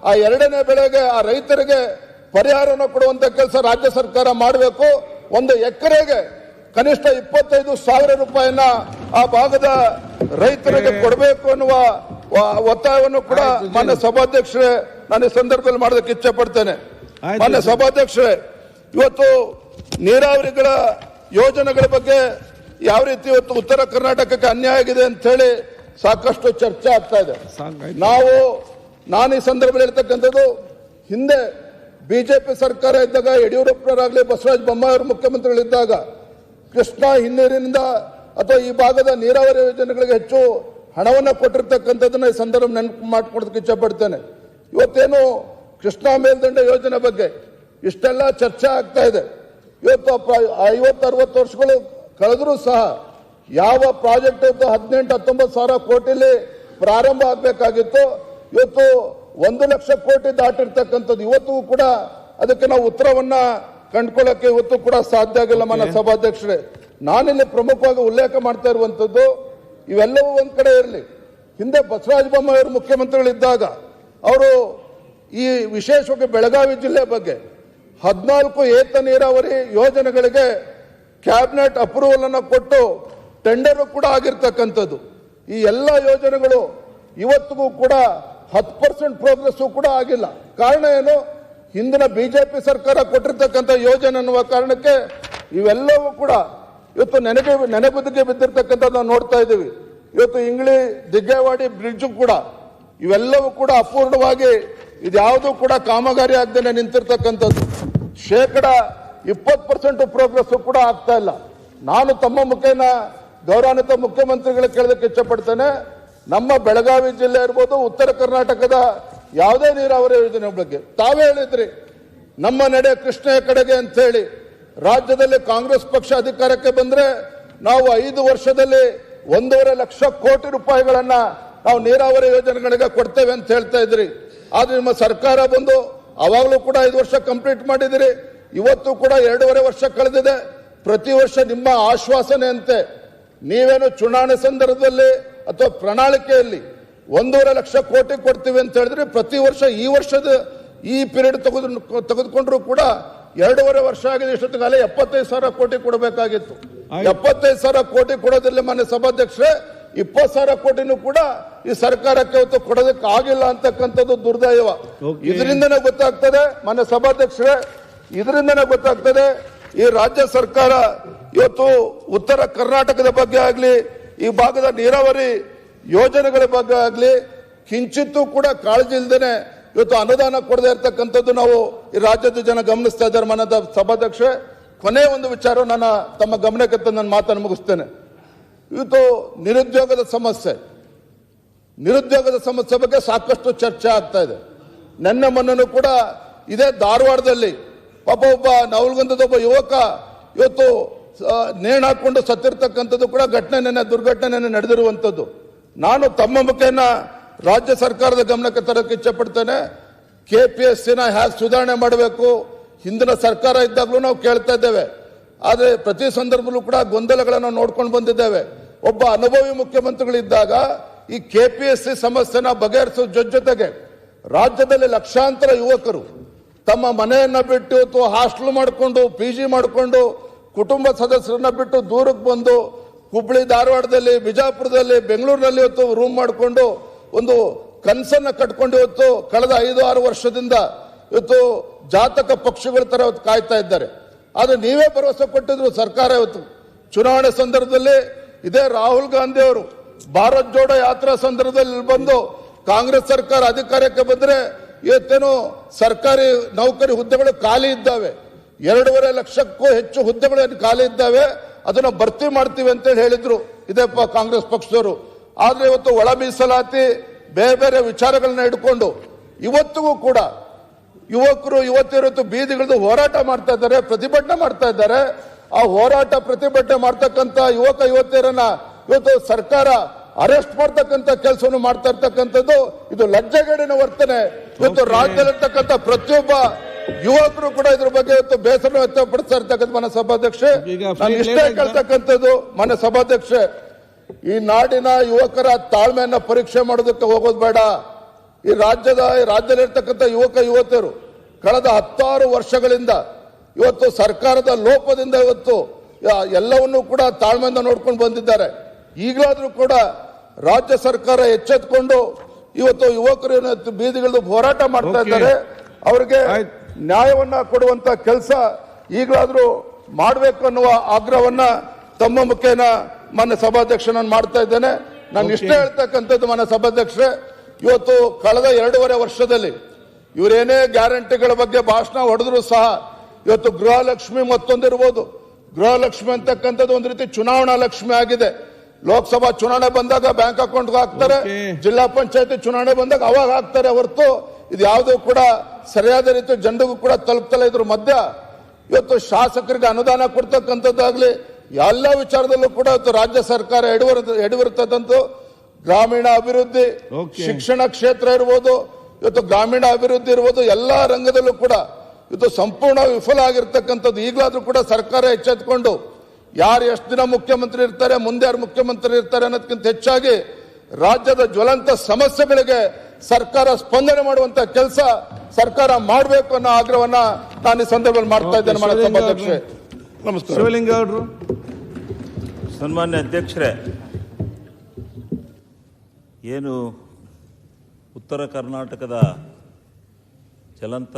ಆ 2ನೇ ಬೆಳೆಗೆ ಆ ರೈತರಿಗೆ ಪರಿಹಾರವನ್ನು ಕೊಡುವಂತ ಕೆಲಸ ರಾಜ್ಯ ಸರ್ಕಾರ ಮಾಡಬೇಕು. 1 ಎಕರೆಗೆ ಕನಿಷ್ಠ 25,000 ರೂಪಾಯಿನ ಆ ಭಾಗದ ರೈತರಿಗೆ ಕೊಡಬೇಕು ಅನ್ನುವ ಒತ್ತಾಯವನ್ನು ಕೂಡ ಮಾನ್ಯ ಸಭಾಧ್ಯಕ್ಷರೇ ನಾನು ಈ ಸಂದರ್ಭದಲ್ಲಿ ಮಾಡೋದಕ್ಕೆ ಇಚ್ಛೆ ಪಡ್ತೇನೆ. ಮಾನ್ಯ ಸಭಾಧ್ಯಕ್ಷರೇ, ಇವತ್ತು ನೀರಾವರಿಗಳ ಯೋಜನೆಗಳ ಬಗ್ಗೆ ಯಾವ ರೀತಿ ಇವತ್ತು ಉತ್ತರ ಕರ್ನಾಟಕಕ್ಕೆ ಅನ್ಯಾಯ ಆಗಿದೆ ಅಂತ ಹೇಳಿ ಸಾಕಷ್ಟು ಚರ್ಚೆ ಆಗ್ತಾ ಇದೆ. ನಾನು ಈ ಸಂದರ್ಭದಲ್ಲಿ ಹೇಳ್ತಕ್ಕಂಥದ್ದು, ಹಿಂದೆ ಬಿಜೆಪಿ ಸರ್ಕಾರ ಇದ್ದಾಗ ಯಡಿಯೂರಪ್ಪನವರಾಗಲಿ ಬಸವರಾಜ ಬೊಮ್ಮಾಯಿ ಮುಖ್ಯಮಂತ್ರಿಗಳಿದ್ದಾಗ ಕೃಷ್ಣಾ ಹಿನ್ನೀರಿನಿಂದ ಅಥವಾ ಈ ಭಾಗದ ನೀರಾವರಿ ಯೋಜನೆಗಳಿಗೆ ಹೆಚ್ಚು ಹಣವನ್ನು ಕೊಟ್ಟಿರ್ತಕ್ಕಂಥದ್ದನ್ನ ಈ ಸಂದರ್ಭ ನೆನಪು ಮಾಡ್ಕೊಡೋದಕ್ಕೆ ಇಚ್ಛೆ ಪಡ್ತೇನೆ. ಇವತ್ತೇನು ಕೃಷ್ಣಾ ಮೇಲ್ದಂಡೆ ಯೋಜನೆ ಬಗ್ಗೆ ಇಷ್ಟೆಲ್ಲ ಚರ್ಚೆ ಆಗ್ತಾ ಇದೆ. ಇವತ್ತು 50-60 ವರ್ಷಗಳು ಕಳೆದರೂ ಸಹ ಯಾವ ಪ್ರಾಜೆಕ್ಟ್ 18-19 ಸಾವಿರ ಕೋಟಿಲಿ ಪ್ರಾರಂಭ ಆಗಬೇಕಾಗಿತ್ತು, ಇವತ್ತು 1 ಲಕ್ಷ ಕೋಟಿ ದಾಟಿರ್ತಕ್ಕಂಥದ್ದು. ಇವತ್ತು ಕೂಡ ಅದಕ್ಕೆ ನಾವು ಉತ್ತರವನ್ನ ಕಂಡುಕೊಳ್ಳಕ್ಕೆ ಇವತ್ತು ಕೂಡ ಸಾಧ್ಯ ಆಗಿಲ್ಲ. ಮಾನ್ಯ ಸಭಾಧ್ಯಕ್ಷರೇ, ನಾನಿಲ್ಲಿ ಪ್ರಮುಖವಾಗಿ ಉಲ್ಲೇಖ ಮಾಡ್ತಾ ಇರುವಂತದ್ದು, ಇವೆಲ್ಲವೂ ಒಂದ್ ಕಡೆ ಇರಲಿ, ಹಿಂದೆ ಬಸವರಾಜ ಬೊಮ್ಮಾಯಿ ಅವರು ಮುಖ್ಯಮಂತ್ರಿಗಳಿದ್ದಾಗ ಅವರು ಈ ವಿಶೇಷವಾಗಿ ಬೆಳಗಾವಿ ಜಿಲ್ಲೆ ಬಗ್ಗೆ 14 ಏತ ನೀರಾವರಿ ಯೋಜನೆಗಳಿಗೆ ಕ್ಯಾಬಿನೆಟ್ ಅಪ್ರೂವಲ್ ಅನ್ನು ಕೊಟ್ಟು ಟೆಂಡರ್ ಕೂಡ ಆಗಿರ್ತಕ್ಕಂಥದ್ದು. ಈ ಎಲ್ಲ ಯೋಜನೆಗಳು ಇವತ್ತಿಗೂ ಕೂಡ 10% ಪ್ರೋಗ್ರೆಸ್ ಕೂಡ ಆಗಿಲ್ಲ. ಕಾರಣ ಏನು? ಹಿಂದಿನ ಬಿಜೆಪಿ ಸರ್ಕಾರ ಕೊಟ್ಟಿರ್ತಕ್ಕಂಥ ಯೋಜನೆ ಅನ್ನುವ ಕಾರಣಕ್ಕೆ ಇವೆಲ್ಲವೂ ಕೂಡ ಇವತ್ತು ನೆನೆಗುದಿಗೆ ಬಿದ್ದಿರ್ತಕ್ಕಂಥದ್ದು ನಾವು ನೋಡ್ತಾ ಇದ್ದೀವಿ. ಇವತ್ತು ಇಂಗ್ಳಿ ದಿಗ್ಗೇವಾಡಿ ಬ್ರಿಡ್ಜ್ ಕೂಡ ಇವೆಲ್ಲವೂ ಕೂಡ ಅಪೂರ್ಣವಾಗಿ ಇದ್ಯಾವುದೂ ಕೂಡ ಕಾಮಗಾರಿ ಆಗದೇನೆ ನಿಂತಿರ್ತಕ್ಕಂಥದ್ದು. 20% ಪ್ರೋಗ್ರೆಸ್ ಕೂಡ ಆಗ್ತಾ ಇಲ್ಲ. ನಾನು ತಮ್ಮ ಮುಖೇನ ಗೌರವಾನ್ವಿತ ಮುಖ್ಯಮಂತ್ರಿಗಳಿಗೆ ಕೇಳೋದಕ್ಕೆ ಇಚ್ಛಪಡ್ತೇನೆ, ನಮ್ಮ ಬೆಳಗಾವಿ ಜಿಲ್ಲೆ ಇರ್ಬೋದು, ಉತ್ತರ ಕರ್ನಾಟಕದ ಯಾವುದೇ ನೀರಾವರಿ ಯೋಜನೆ ಬಗ್ಗೆ ತಾವೇ ಹೇಳಿದ್ರಿ ನಮ್ಮ ನಡೆ ಕೃಷ್ಣೆಯ ಕಡೆಗೆ ಅಂತ ಹೇಳಿ. ರಾಜ್ಯದಲ್ಲಿ ಕಾಂಗ್ರೆಸ್ ಪಕ್ಷ ಅಧಿಕಾರಕ್ಕೆ ಬಂದ್ರೆ ನಾವು 5 ವರ್ಷದಲ್ಲಿ 1.5 ಲಕ್ಷ ಕೋಟಿ ರೂಪಾಯಿಗಳನ್ನ ನಾವು ನೀರಾವರಿ ಯೋಜನೆಗಳಿಗೆ ಕೊಡ್ತೇವೆ ಅಂತ ಹೇಳ್ತಾ ಇದ್ರಿ. ಆದ್ರೆ ನಿಮ್ಮ ಸರ್ಕಾರ ಬಂದು ಅವಾಗಲೂ ಕೂಡ 5 ವರ್ಷ ಕಂಪ್ಲೀಟ್ ಮಾಡಿದಿರಿ. ಇವತ್ತು ಕೂಡ 2.5 ವರ್ಷ ಕಳೆದಿದೆ. ಪ್ರತಿ ವರ್ಷ ನಿಮ್ಮ ಆಶ್ವಾಸನೆ ಅಂತೆ ನೀವೇನು ಚುನಾವಣೆ ಸಂದರ್ಭದಲ್ಲಿ ಅಥವಾ ಪ್ರಣಾಳಿಕೆಯಲ್ಲಿ 1.5 ಲಕ್ಷ ಕೋಟಿ ಕೊಡ್ತೀವಿ ಅಂತ ಹೇಳಿದ್ರೆ, ಪ್ರತಿ ವರ್ಷ ಈ ವರ್ಷದ ಈ ಪೀರಿಯಡ್ ತೆಗೆದುಕೊಂಡ್ರು ಕೂಡ 2.5 ವರ್ಷ ಆಗಿದೆ. ಇಷ್ಟೊತ್ತಿಗಾಲ 75,000 ಕೋಟಿ ಕೊಡಬೇಕಾಗಿತ್ತು. 75,000 ಕೋಟಿ ಕೊಡೋದಿಲ್ಲ ಮಾನ್ಯ ಸಭಾಧ್ಯಕ್ಷರೇ. 20,000 ಕೋಟಿನೂ ಕೂಡ ಈ ಸರ್ಕಾರಕ್ಕೆ ಇವತ್ತು ಕೊಡೋದಕ್ಕೆ ಆಗಿಲ್ಲ ಅಂತಕ್ಕಂಥದ್ದು ದುರ್ದೈವ. ಇದರಿಂದನೇ ಗೊತ್ತಾಗ್ತದೆ ಮಾನ್ಯ ಸಭಾಧ್ಯಕ್ಷರೇ, ಇದರಿಂದನೇ ಗೊತ್ತಾಗ್ತದೆ ಈ ರಾಜ್ಯ ಸರ್ಕಾರ ಇವತ್ತು ಉತ್ತರ ಕರ್ನಾಟಕದ ಬಗ್ಗೆ ಆಗ್ಲಿ, ಈ ಭಾಗದ ನೀರಾವರಿ ಯೋಜನೆಗಳ ಬಗ್ಗೆ ಆಗ್ಲಿ ಕಿಂಚಿತ್ತೂ ಕೂಡ ಕಾಳಜಿ ಇಲ್ಲದೇನೆ ಇವತ್ತು ಅನುದಾನ ಕೊಡದೇ ಇರತಕ್ಕಂಥದ್ದು ನಾವು ಈ ರಾಜ್ಯದ ಜನ ಗಮನಿಸ್ತಾ ಇದ್ದಾರೆ. ಮಾನ್ಯ ಸಭಾಧ್ಯಕ್ಷರೇ, ಕೊನೆ ಒಂದು ವಿಚಾರ ನನ್ನ ತಮ್ಮ ಗಮನಕ್ಕೆ ತಂದು ನನ್ನ ಮಾತನ್ನು ಮುಗಿಸ್ತೇನೆ. ಇವತ್ತು ನಿರುದ್ಯೋಗದ ಸಮಸ್ಯೆ ಬಗ್ಗೆ ಸಾಕಷ್ಟು ಚರ್ಚೆ ಆಗ್ತಾ ಇದೆ. ಮೊನ್ನೆ ಕೂಡ ಇದೇ ಧಾರವಾಡದಲ್ಲಿ ಪಾಪ ಒಬ್ಬ ನವಲಗುಂದದ ಒಬ್ಬ ಯುವಕ ಇವತ್ತು ನೇಣು ಹಾಕೊಂಡು ಸತ್ತಿರ್ತಕ್ಕಂಥದ್ದು ಕೂಡ ದುರ್ಘಟನೆ ನಡೆದಿರುವಂಥದ್ದು. ನಾನು ತಮ್ಮ ಮುಖೇನ ರಾಜ್ಯ ಸರ್ಕಾರದ ಗಮನಕ್ಕೆ ತರಕ್ಕೆ ಇಚ್ಛೆ ಪಡ್ತೇನೆ. KPSCನ ಹೇಗೆ ಸುಧಾರಣೆ ಮಾಡಬೇಕು, ಹಿಂದಿನ ಸರ್ಕಾರ ಇದ್ದಾಗಲೂ ನಾವು ಕೇಳ್ತಾ ಇದ್ದೇವೆ. ಆದರೆ ಪ್ರತಿ ಸಂದರ್ಭದಲ್ಲೂ ಕೂಡ ಗೊಂದಲಗಳನ್ನು ನೋಡ್ಕೊಂಡು ಬಂದಿದ್ದೇವೆ. ಒಬ್ಬ ಅನುಭವಿ ಮುಖ್ಯಮಂತ್ರಿಗಳಿದ್ದಾಗ ಈ KPSC ಸಮಸ್ಯೆನ ಬಗೆಹರಿಸೋ ಜೊತೆಗೆ ರಾಜ್ಯದಲ್ಲಿ ಲಕ್ಷಾಂತರ ಯುವಕರು ತಮ್ಮ ಮನೆಯನ್ನ ಬಿಟ್ಟು ಅಥವಾ ಹಾಸ್ಟೆಲ್ ಮಾಡಿಕೊಂಡು PG ಮಾಡಿಕೊಂಡು ಕುಟುಂಬ ಸದಸ್ಯರನ್ನ ಬಿಟ್ಟು ದೂರಕ್ಕೆ ಬಂದು ಹುಬ್ಬಳ್ಳಿ ಧಾರವಾಡದಲ್ಲಿ, ಬಿಜಾಪುರದಲ್ಲಿ, ಬೆಂಗಳೂರಿನಲ್ಲಿ ಇವತ್ತು ರೂಮ್ ಮಾಡಿಕೊಂಡು ಒಂದು ಕನಸನ್ನ ಕಟ್ಕೊಂಡು ಇವತ್ತು ಕಳೆದ 5-6 ವರ್ಷದಿಂದ ಇವತ್ತು ಜಾತಕ ಪಕ್ಷಿಗಳ ತರ ಇವತ್ತು ಕಾಯ್ತಾ ಇದ್ದಾರೆ. ಆದ್ರೆ ನೀವೇ ಭರವಸೆ ಕೊಟ್ಟಿದ್ರು ಸರ್ಕಾರ. ಇವತ್ತು ಚುನಾವಣೆ ಸಂದರ್ಭದಲ್ಲಿ ಇದೇ ರಾಹುಲ್ ಗಾಂಧಿ ಅವರು ಭಾರತ್ ಜೋಡೋ ಯಾತ್ರಾ ಸಂದರ್ಭದಲ್ಲಿ ಬಂದು ಕಾಂಗ್ರೆಸ್ ಸರ್ಕಾರ ಅಧಿಕಾರಕ್ಕೆ ಬಂದ್ರೆ ಇವತ್ತೇನು ಸರ್ಕಾರಿ ನೌಕರಿ ಹುದ್ದೆಗಳು ಖಾಲಿ ಇದ್ದಾವೆ, 2.5 ಲಕ್ಷಕ್ಕೂ ಹೆಚ್ಚು ಹುದ್ದೆಗಳು ಖಾಲಿ ಇದ್ದಾವೆ, ಅದನ್ನ ಭರ್ತಿ ಮಾಡ್ತೀವಿ ಅಂತ ಹೇಳಿದ್ರು ಇದೇ ಕಾಂಗ್ರೆಸ್ ಪಕ್ಷದವರು. ಆದ್ರೆ ಇವತ್ತು ಒಳ ಮೀಸಲಾತಿ ಬೇರೆ ಬೇರೆ ವಿಚಾರಗಳನ್ನ ಇಟ್ಕೊಂಡು ಇವತ್ತಿಗೂ ಕೂಡ ಯುವಕರು ಇವತ್ತು ಬೀದಿಗಿಳಿದು ಹೋರಾಟ ಮಾಡ್ತಾ ಇದ್ದಾರೆ, ಪ್ರತಿಭಟನೆ ಮಾಡ್ತಾ ಇದ್ದಾರೆ. ಆ ಹೋರಾಟ ಪ್ರತಿಭಟನೆ ಮಾಡ್ತಕ್ಕಂಥ ಯುವಕ ಯುವತಿಯರನ್ನ ಇವತ್ತು ಸರ್ಕಾರ ಅರೆಸ್ಟ್ ಮಾಡ್ತಕ್ಕಂಥ ಕೆಲಸವನ್ನು ಮಾಡ್ತಾ ಇರ್ತಕ್ಕಂಥದ್ದು ಇದು ಲಜ್ಜೆಗೇಡಿನ ವರ್ತನೆ. ಇವತ್ತು ರಾಜ್ಯದಲ್ಲಿರ್ತಕ್ಕಂಥ ಪ್ರತಿಯೊಬ್ಬ ಯುವಕರು ಕೂಡ ಇದ್ರ ಬಗ್ಗೆ ಇವತ್ತು ಬೇಸರ ವ್ಯಕ್ತಪಡಿಸ್ತಾ ಇರ್ತಕ್ಕಂಥ ಮಾನ್ಯ ಸಭಾಧ್ಯಕ್ಷೆ, ನಾನು ಇಷ್ಟೇ ಕೇಳ್ತಕ್ಕಂಥದ್ದು ಮಾನ್ಯ ಸಭಾಧ್ಯಕ್ಷೆ, ಈ ನಾಡಿನ ಯುವಕರ ತಾಳ್ಮೆಯನ್ನ ಪರೀಕ್ಷೆ ಮಾಡೋದಕ್ಕೆ ಹೋಗೋದು ಬೇಡ. ಈ ರಾಜ್ಯದಲ್ಲಿರ್ತಕ್ಕಂಥ ಯುವಕ ಯುವತಿಯರು ಕಳೆದ 16 ವರ್ಷಗಳಿಂದ ಇವತ್ತು ಸರ್ಕಾರದ ಲೋಪದಿಂದ ಇವತ್ತು ಎಲ್ಲವನ್ನೂ ಕೂಡ ತಾಳ್ಮೆಯಿಂದ ನೋಡ್ಕೊಂಡು ಬಂದಿದ್ದಾರೆ. ಈಗಲಾದರೂ ಕೂಡ ರಾಜ್ಯ ಸರ್ಕಾರ ಎಚ್ಚೆತ್ತುಕೊಂಡು ಇವತ್ತು ಯುವಕರು ಬೀದಿಗಳದ್ದು ಹೋರಾಟ ಮಾಡ್ತಾ ಇದ್ದಾರೆ. ಅವರಿಗೆ ನ್ಯಾಯವನ್ನ ಕೊಡುವಂತ ಕೆಲಸ ಈಗಲಾದರೂ ಮಾಡಬೇಕು ಅನ್ನುವ ಆಗ್ರಹವನ್ನ ತಮ್ಮ ಮುಖೇನ ಮಾನ್ಯ ಸಭಾಧ್ಯಕ್ಷ ನಾನು ಮಾಡ್ತಾ ಇದ್ದೇನೆ. ನಾನು ಇಷ್ಟೇ ಹೇಳ್ತಕ್ಕಂಥದ್ದು ಮಾನ್ಯ ಸಭಾಧ್ಯಕ್ಷರೇ, ಇವತ್ತು ಕಳೆದ 2.5 ವರ್ಷದಲ್ಲಿ ಇವರೇನೇ ಗ್ಯಾರಂಟಿಗಳ ಬಗ್ಗೆ ಭಾಷಣ ಹೊಡೆದ್ರು ಸಹ ಇವತ್ತು ಗೃಹಲಕ್ಷ್ಮಿ ಮತ್ತೊಂದಿರ್ಬೋದು. ಗೃಹಲಕ್ಷ್ಮಿ ಅಂತಕ್ಕಂಥದ್ದು ಒಂದು ರೀತಿ ಚುನಾವಣಾ ಲಕ್ಷ್ಮಿ ಆಗಿದೆ. ಲೋಕಸಭಾ ಚುನಾವಣೆ ಬಂದಾಗ ಬ್ಯಾಂಕ್ ಅಕೌಂಟ್ಗೆ ಹಾಕ್ತಾರೆ, ಜಿಲ್ಲಾ ಪಂಚಾಯತಿ ಚುನಾವಣೆ ಬಂದಾಗ ಅವಾಗ ಹಾಕ್ತಾರೆ ಹೊರತು ಇದು ಯಾವುದೂ ಕೂಡ ಸರಿಯಾದ ರೀತಿ ಜನರಿಗೂ ಕೂಡ ತಲುಪ್ತಲ್ಲ. ಇದ್ರ ಮಧ್ಯ ಇವತ್ತು ಶಾಸಕರಿಗೆ ಅನುದಾನ ಕೊಡ್ತಕ್ಕಂಥದ್ದಾಗ್ಲಿ ಎಲ್ಲ ವಿಚಾರದಲ್ಲೂ ಕೂಡ ಇವತ್ತು ರಾಜ್ಯ ಸರ್ಕಾರ ಎಡವಿರ್ತದಂತೂ ಗ್ರಾಮೀಣ ಅಭಿವೃದ್ಧಿ, ಶಿಕ್ಷಣ ಕ್ಷೇತ್ರ ಇರ್ಬೋದು, ಇವತ್ತು ಗ್ರಾಮೀಣ ಅಭಿವೃದ್ಧಿ ಇರ್ಬೋದು, ಎಲ್ಲಾ ರಂಗದಲ್ಲೂ ಕೂಡ ಇದು ಸಂಪೂರ್ಣ ವಿಫಲ ಆಗಿರ್ತಕ್ಕಂಥದ್ದು. ಈಗಲಾದ್ರೂ ಕೂಡ ಸರ್ಕಾರ ಎಚ್ಚೆತ್ತುಕೊಂಡು ಯಾರು ಎಷ್ಟು ದಿನ ಮುಖ್ಯಮಂತ್ರಿ ಇರ್ತಾರೆ, ಮುಂದೆ ಯಾರು ಮುಖ್ಯಮಂತ್ರಿ ಇರ್ತಾರೆ ಅನ್ನೋದಕ್ಕಿಂತ ಹೆಚ್ಚಾಗಿ ರಾಜ್ಯದ ಜ್ವಲಂತ ಸಮಸ್ಯೆಗಳಿಗೆ ಸರ್ಕಾರ ಸ್ಪಂದನೆ ಮಾಡುವಂತ ಕೆಲಸ ಸರ್ಕಾರ ಮಾಡಬೇಕು ಅನ್ನೋ ಆಗ್ರಹವನ್ನ ನಾನು ಈ ಸಂದರ್ಭದಲ್ಲಿ ಮಾಡ್ತಾ ಇದ್ದೇನೆ. ಸಭಾಧ್ಯಕ್ಷರೇ ನಮಸ್ಕಾರ. ಶಿವಲಿಂಗ ಅವರು. ಸನ್ಮಾನ್ಯ ಅಧ್ಯಕ್ಷರೇ, ಏನು ಉತ್ತರ ಕರ್ನಾಟಕದ ಚಲಂತ